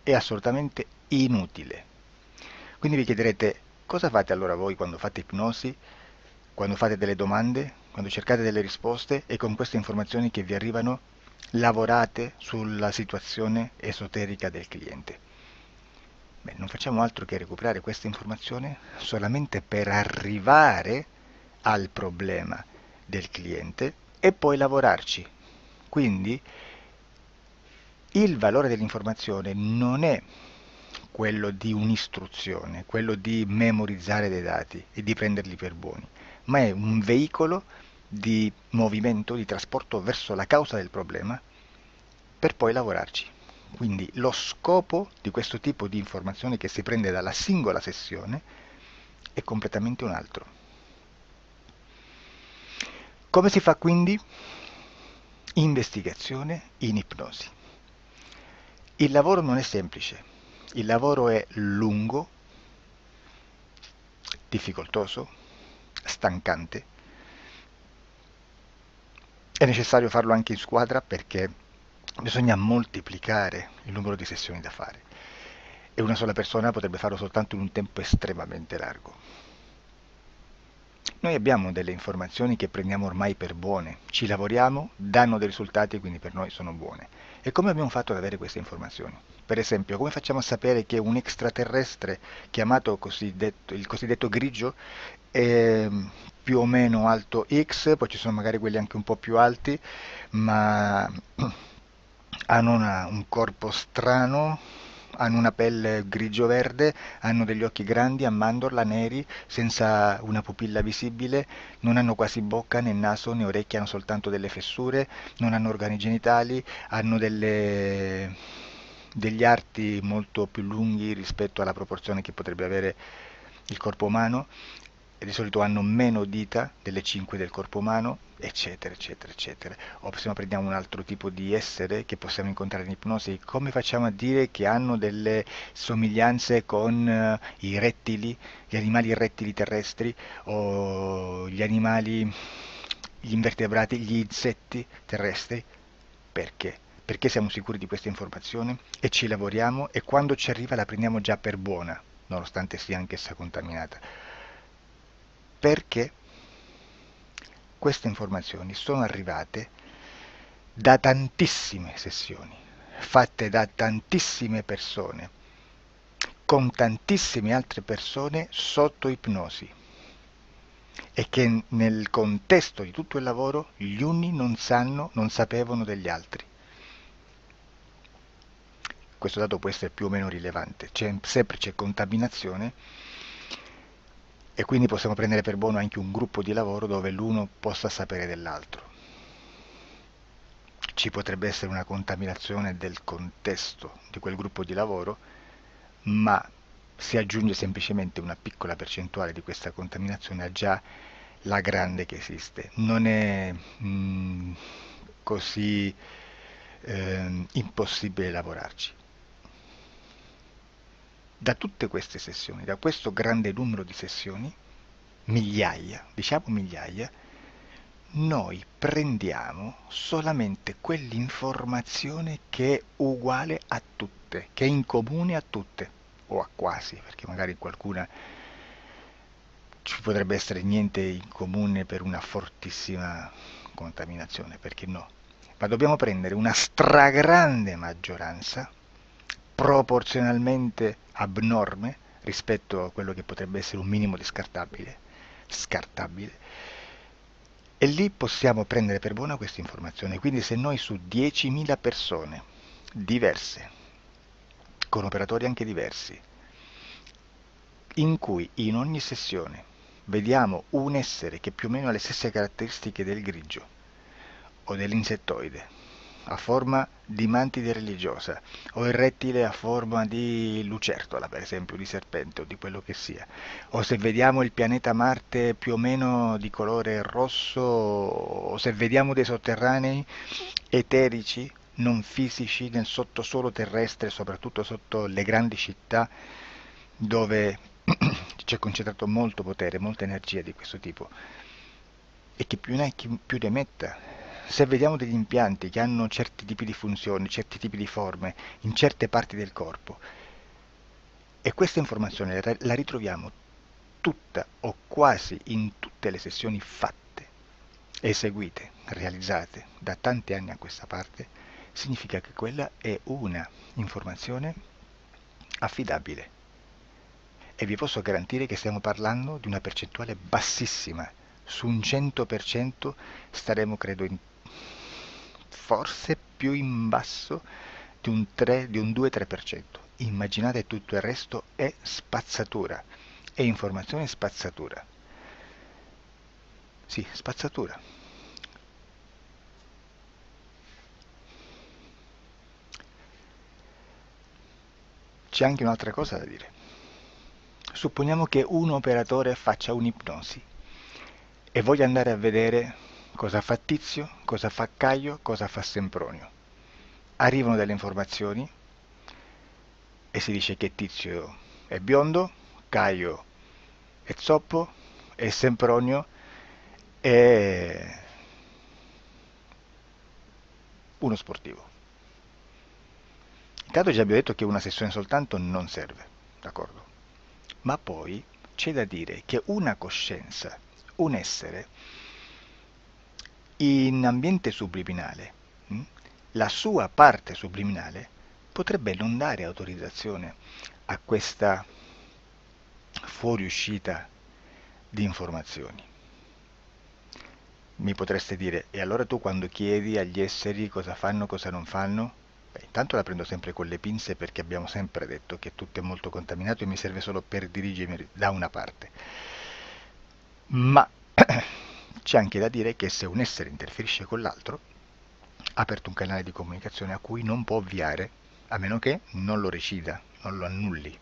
è assolutamente inutile. Quindi vi chiederete cosa fate allora voi quando fate ipnosi, quando fate delle domande, quando cercate delle risposte e con queste informazioni che vi arrivano lavorate sulla situazione esoterica del cliente. Beh, non facciamo altro che recuperare questa informazione solamente per arrivare al problema del cliente e poi lavorarci. Quindi il valore dell'informazione non è quello di un'istruzione, quello di memorizzare dei dati e di prenderli per buoni, ma è un veicolo di movimento, di trasporto verso la causa del problema per poi lavorarci. Quindi lo scopo di questo tipo di informazione che si prende dalla singola sessione è completamente un altro. Come si fa quindi? Investigazione in ipnosi. Il lavoro non è semplice, il lavoro è lungo, difficoltoso, stancante. È necessario farlo anche in squadra perché bisogna moltiplicare il numero di sessioni da fare e una sola persona potrebbe farlo soltanto in un tempo estremamente largo. Noi abbiamo delle informazioni che prendiamo ormai per buone, ci lavoriamo, danno dei risultati e quindi per noi sono buone. E come abbiamo fatto ad avere queste informazioni? Per esempio, come facciamo a sapere che un extraterrestre chiamato il cosiddetto grigio è più o meno alto X, poi ci sono magari quelli anche un po' più alti, ma hanno un corpo strano, hanno una pelle grigio-verde, hanno degli occhi grandi a mandorla neri, senza una pupilla visibile, non hanno quasi bocca né naso né orecchie, hanno soltanto delle fessure, non hanno organi genitali, hanno degli arti molto più lunghi rispetto alla proporzione che potrebbe avere il corpo umano, e di solito hanno meno dita delle 5 del corpo umano, eccetera, eccetera, eccetera. O se prendiamo un altro tipo di essere che possiamo incontrare in ipnosi, come facciamo a dire che hanno delle somiglianze con i rettili, gli animali rettili terrestri o gli invertebrati, gli insetti terrestri? Perché? Perché siamo sicuri di questa informazione e ci lavoriamo e quando ci arriva la prendiamo già per buona, nonostante sia anch'essa contaminata. Perché queste informazioni sono arrivate da tantissime sessioni, fatte da tantissime persone, con tantissime altre persone sotto ipnosi, e che nel contesto di tutto il lavoro gli uni non sapevano degli altri. Questo dato può essere più o meno rilevante, sempre c'è contaminazione, e quindi possiamo prendere per buono anche un gruppo di lavoro dove l'uno possa sapere dell'altro. Ci potrebbe essere una contaminazione del contesto di quel gruppo di lavoro, ma si aggiunge semplicemente una piccola percentuale di questa contaminazione a già la grande che esiste. Non è così impossibile lavorarci. Da tutte queste sessioni, da questo grande numero di sessioni, migliaia, diciamo migliaia, noi prendiamo solamente quell'informazione che è uguale a tutte, che è in comune a tutte, o a quasi, perché magari qualcuna ci potrebbe essere niente in comune per una fortissima contaminazione, perché no? Ma dobbiamo prendere una stragrande maggioranza, proporzionalmente abnorme rispetto a quello che potrebbe essere un minimo di scartabile, e lì possiamo prendere per buona questa informazione. Quindi se noi su 10.000 persone diverse, con operatori anche diversi, in cui in ogni sessione vediamo un essere che più o meno ha le stesse caratteristiche del grigio o dell'insettoide, a forma di mantide religiosa, o il rettile a forma di lucertola, per esempio, di serpente o di quello che sia, o se vediamo il pianeta Marte più o meno di colore rosso, o se vediamo dei sotterranei eterici, non fisici, nel sottosuolo terrestre, soprattutto sotto le grandi città, dove c'è concentrato molto potere, molta energia di questo tipo, e che più ne hai più ne metta. Se vediamo degli impianti che hanno certi tipi di funzioni, certi tipi di forme in certe parti del corpo, e questa informazione la ritroviamo tutta o quasi in tutte le sessioni fatte, eseguite, realizzate da tanti anni a questa parte, significa che quella è una informazione affidabile. E vi posso garantire che stiamo parlando di una percentuale bassissima. Su un 100% staremo, credo, forse più in basso di un 2-3%. Immaginate, tutto il resto è spazzatura, è informazione spazzatura. Sì, spazzatura. C'è anche un'altra cosa da dire. Supponiamo che un operatore faccia un'ipnosi e voglia andare a vedere cosa fa Tizio, cosa fa Caio, cosa fa Sempronio. Arrivano delle informazioni e si dice che Tizio è biondo, Caio è zoppo e Sempronio è uno sportivo. Intanto già abbiamo detto che una sessione soltanto non serve, d'accordo? Ma poi c'è da dire che una coscienza, un essere, in ambiente subliminale, la sua parte subliminale potrebbe non dare autorizzazione a questa fuoriuscita di informazioni. Mi potreste dire, e allora tu quando chiedi agli esseri cosa fanno, cosa non fanno? Beh, intanto la prendo sempre con le pinze, perché abbiamo sempre detto che tutto è molto contaminato e mi serve solo per dirigermi da una parte. Ma c'è anche da dire che se un essere interferisce con l'altro, ha aperto un canale di comunicazione a cui non può ovviare, a meno che non lo recida, non lo annulli.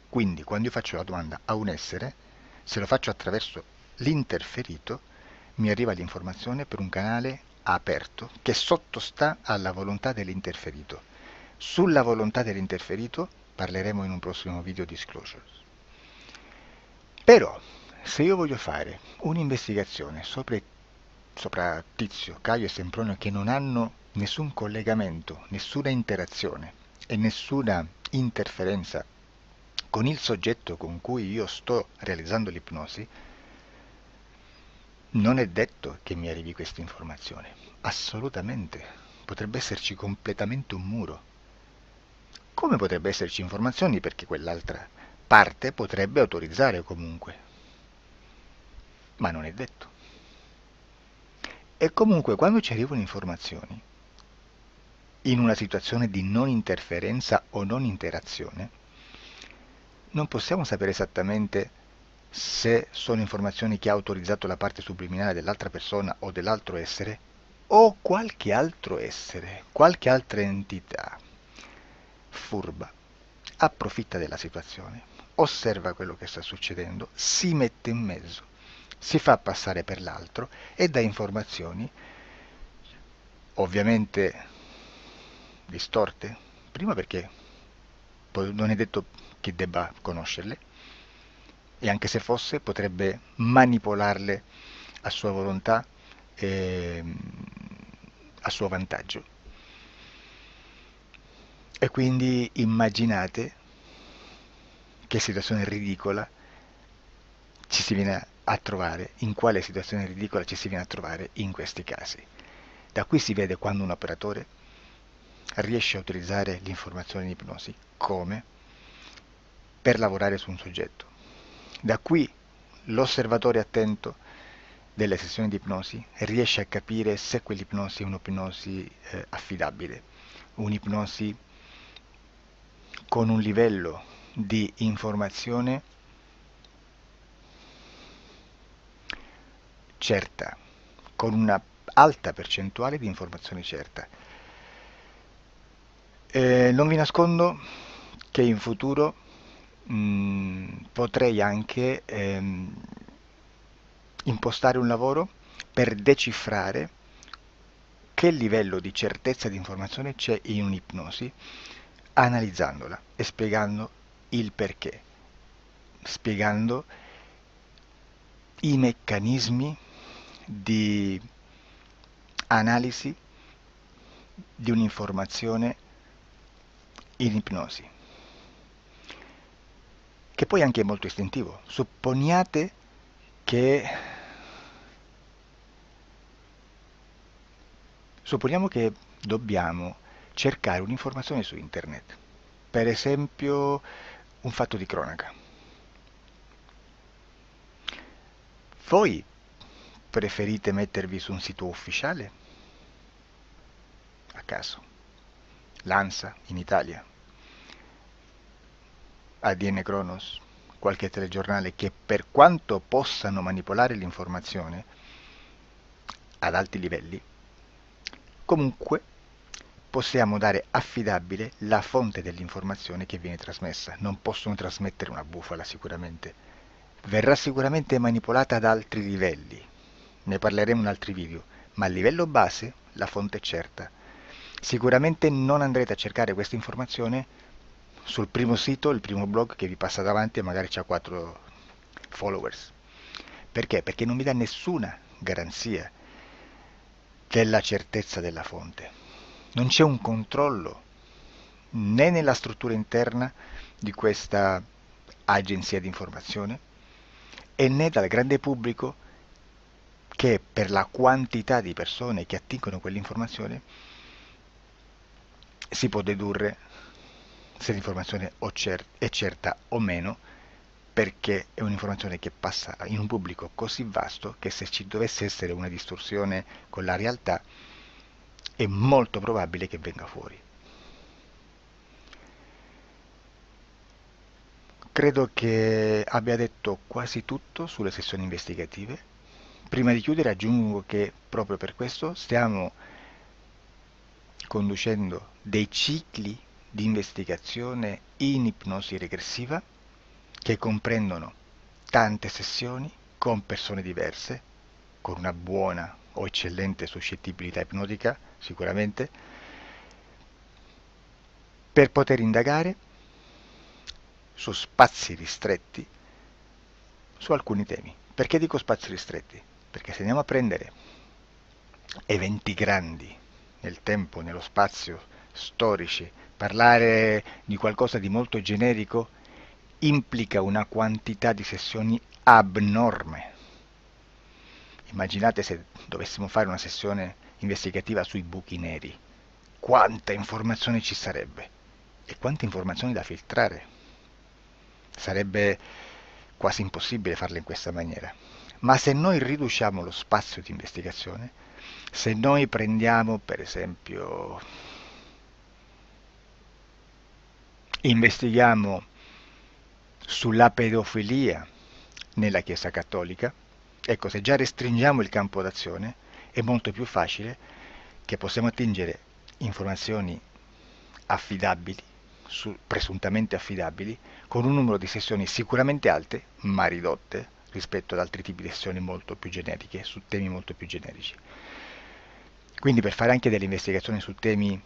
Quindi quando io faccio la domanda a un essere, se lo faccio attraverso l'interferito, mi arriva l'informazione per un canale aperto che sottostà alla volontà dell'interferito. Sulla volontà dell'interferito parleremo in un prossimo video disclosures. Però, se io voglio fare un'investigazione sopra Tizio, Caio e Sempronio, che non hanno nessun collegamento, nessuna interazione e nessuna interferenza con il soggetto con cui io sto realizzando l'ipnosi, Non è detto che mi arrivi questa informazione, assolutamente. Potrebbe esserci completamente un muro. Come potrebbe esserci informazioni perché quell'altra parte potrebbe autorizzare comunque, ma non è detto. E comunque quando ci arrivano informazioni, in una situazione di non interferenza o non interazione, non possiamo sapere esattamente se sono informazioni che ha autorizzato la parte subliminale dell'altra persona o dell'altro essere, o qualche altro essere, qualche altra entità furba, approfitta della situazione, osserva quello che sta succedendo, si mette in mezzo, si fa passare per l'altro e dà informazioni, ovviamente distorte, prima perché non è detto che debba conoscerle, e anche se fosse potrebbe manipolarle a sua volontà e a suo vantaggio. E quindi immaginate che situazione ridicola ci si viene a trovare, in quale situazione ridicola ci si viene a trovare in questi casi. Da qui si vede quando un operatore riesce a utilizzare l'informazione in ipnosi come per lavorare su un soggetto. Da qui l'osservatore attento delle sessioni di ipnosi riesce a capire se quell'ipnosi è un'ipnosi affidabile, un'ipnosi con un livello di informazione certa, con una alta percentuale di informazione certa. Non vi nascondo che in futuro potrei anche impostare un lavoro per decifrare che livello di certezza di informazione c'è in un'ipnosi, analizzandola e spiegando il perché, spiegando i meccanismi di analisi di un'informazione in ipnosi, che poi anche è molto istintivo. Supponiamo che dobbiamo cercare un'informazione su internet, per esempio un fatto di cronaca. Voi preferite mettervi su un sito ufficiale? A caso. L'ANSA in Italia, ADN Kronos, qualche telegiornale che per quanto possano manipolare l'informazione ad alti livelli, comunque possiamo dare affidabile la fonte dell'informazione che viene trasmessa. Non possono trasmettere una bufala sicuramente. Verrà sicuramente manipolata ad altri livelli. Ne parleremo in altri video, ma a livello base la fonte è certa. Sicuramente non andrete a cercare questa informazione sul primo sito, il primo blog che vi passa davanti e magari ha 4 followers. Perché? Perché non vi dà nessuna garanzia della certezza della fonte. Non c'è un controllo né nella struttura interna di questa agenzia di informazione e né dal grande pubblico che per la quantità di persone che attingono quell'informazione si può dedurre se l'informazione è certa o meno, perché è un'informazione che passa in un pubblico così vasto che se ci dovesse essere una distorsione con la realtà è molto probabile che venga fuori. Credo che abbia detto quasi tutto sulle sessioni investigative. Prima di chiudere aggiungo che proprio per questo stiamo conducendo dei cicli di investigazione in ipnosi regressiva che comprendono tante sessioni con persone diverse, con una buona o eccellente suscettibilità ipnotica sicuramente, per poter indagare su spazi ristretti su alcuni temi. Perché dico spazi ristretti? Perché se andiamo a prendere eventi grandi nel tempo, nello spazio, storici, parlare di qualcosa di molto generico implica una quantità di sessioni abnorme. Immaginate se dovessimo fare una sessione investigativa sui buchi neri, quanta informazione ci sarebbe e quante informazioni da filtrare. Sarebbe quasi impossibile farlo in questa maniera. Ma se noi riduciamo lo spazio di investigazione, se noi prendiamo per esempio, investighiamo sulla pedofilia nella Chiesa Cattolica, ecco, se già restringiamo il campo d'azione è molto più facile che possiamo attingere informazioni affidabili, presuntamente affidabili, con un numero di sessioni sicuramente alte, ma ridotte rispetto ad altri tipi di sessioni molto più generiche, su temi molto più generici. Quindi per fare anche delle investigazioni su temi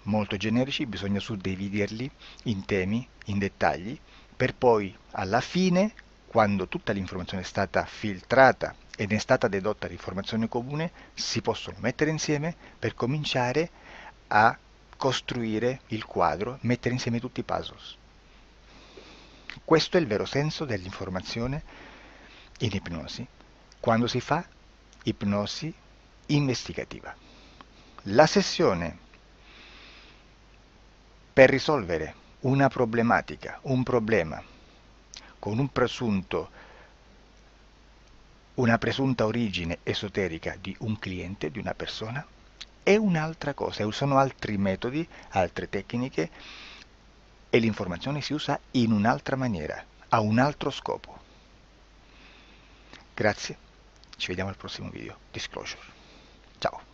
molto generici bisogna suddividerli in temi, in dettagli, per poi alla fine, quando tutta l'informazione è stata filtrata ed è stata dedotta l'informazione comune, si possono mettere insieme per cominciare a costruire il quadro, mettere insieme tutti i puzzles. Questo è il vero senso dell'informazione in ipnosi, quando si fa ipnosi investigativa. La sessione per risolvere una problematica, un problema, con una presunta origine esoterica di un cliente, di una persona, è un'altra cosa, sono altri metodi, altre tecniche e l'informazione si usa in un'altra maniera, ha un altro scopo. Grazie, ci vediamo al prossimo video. Disclosure. Ciao.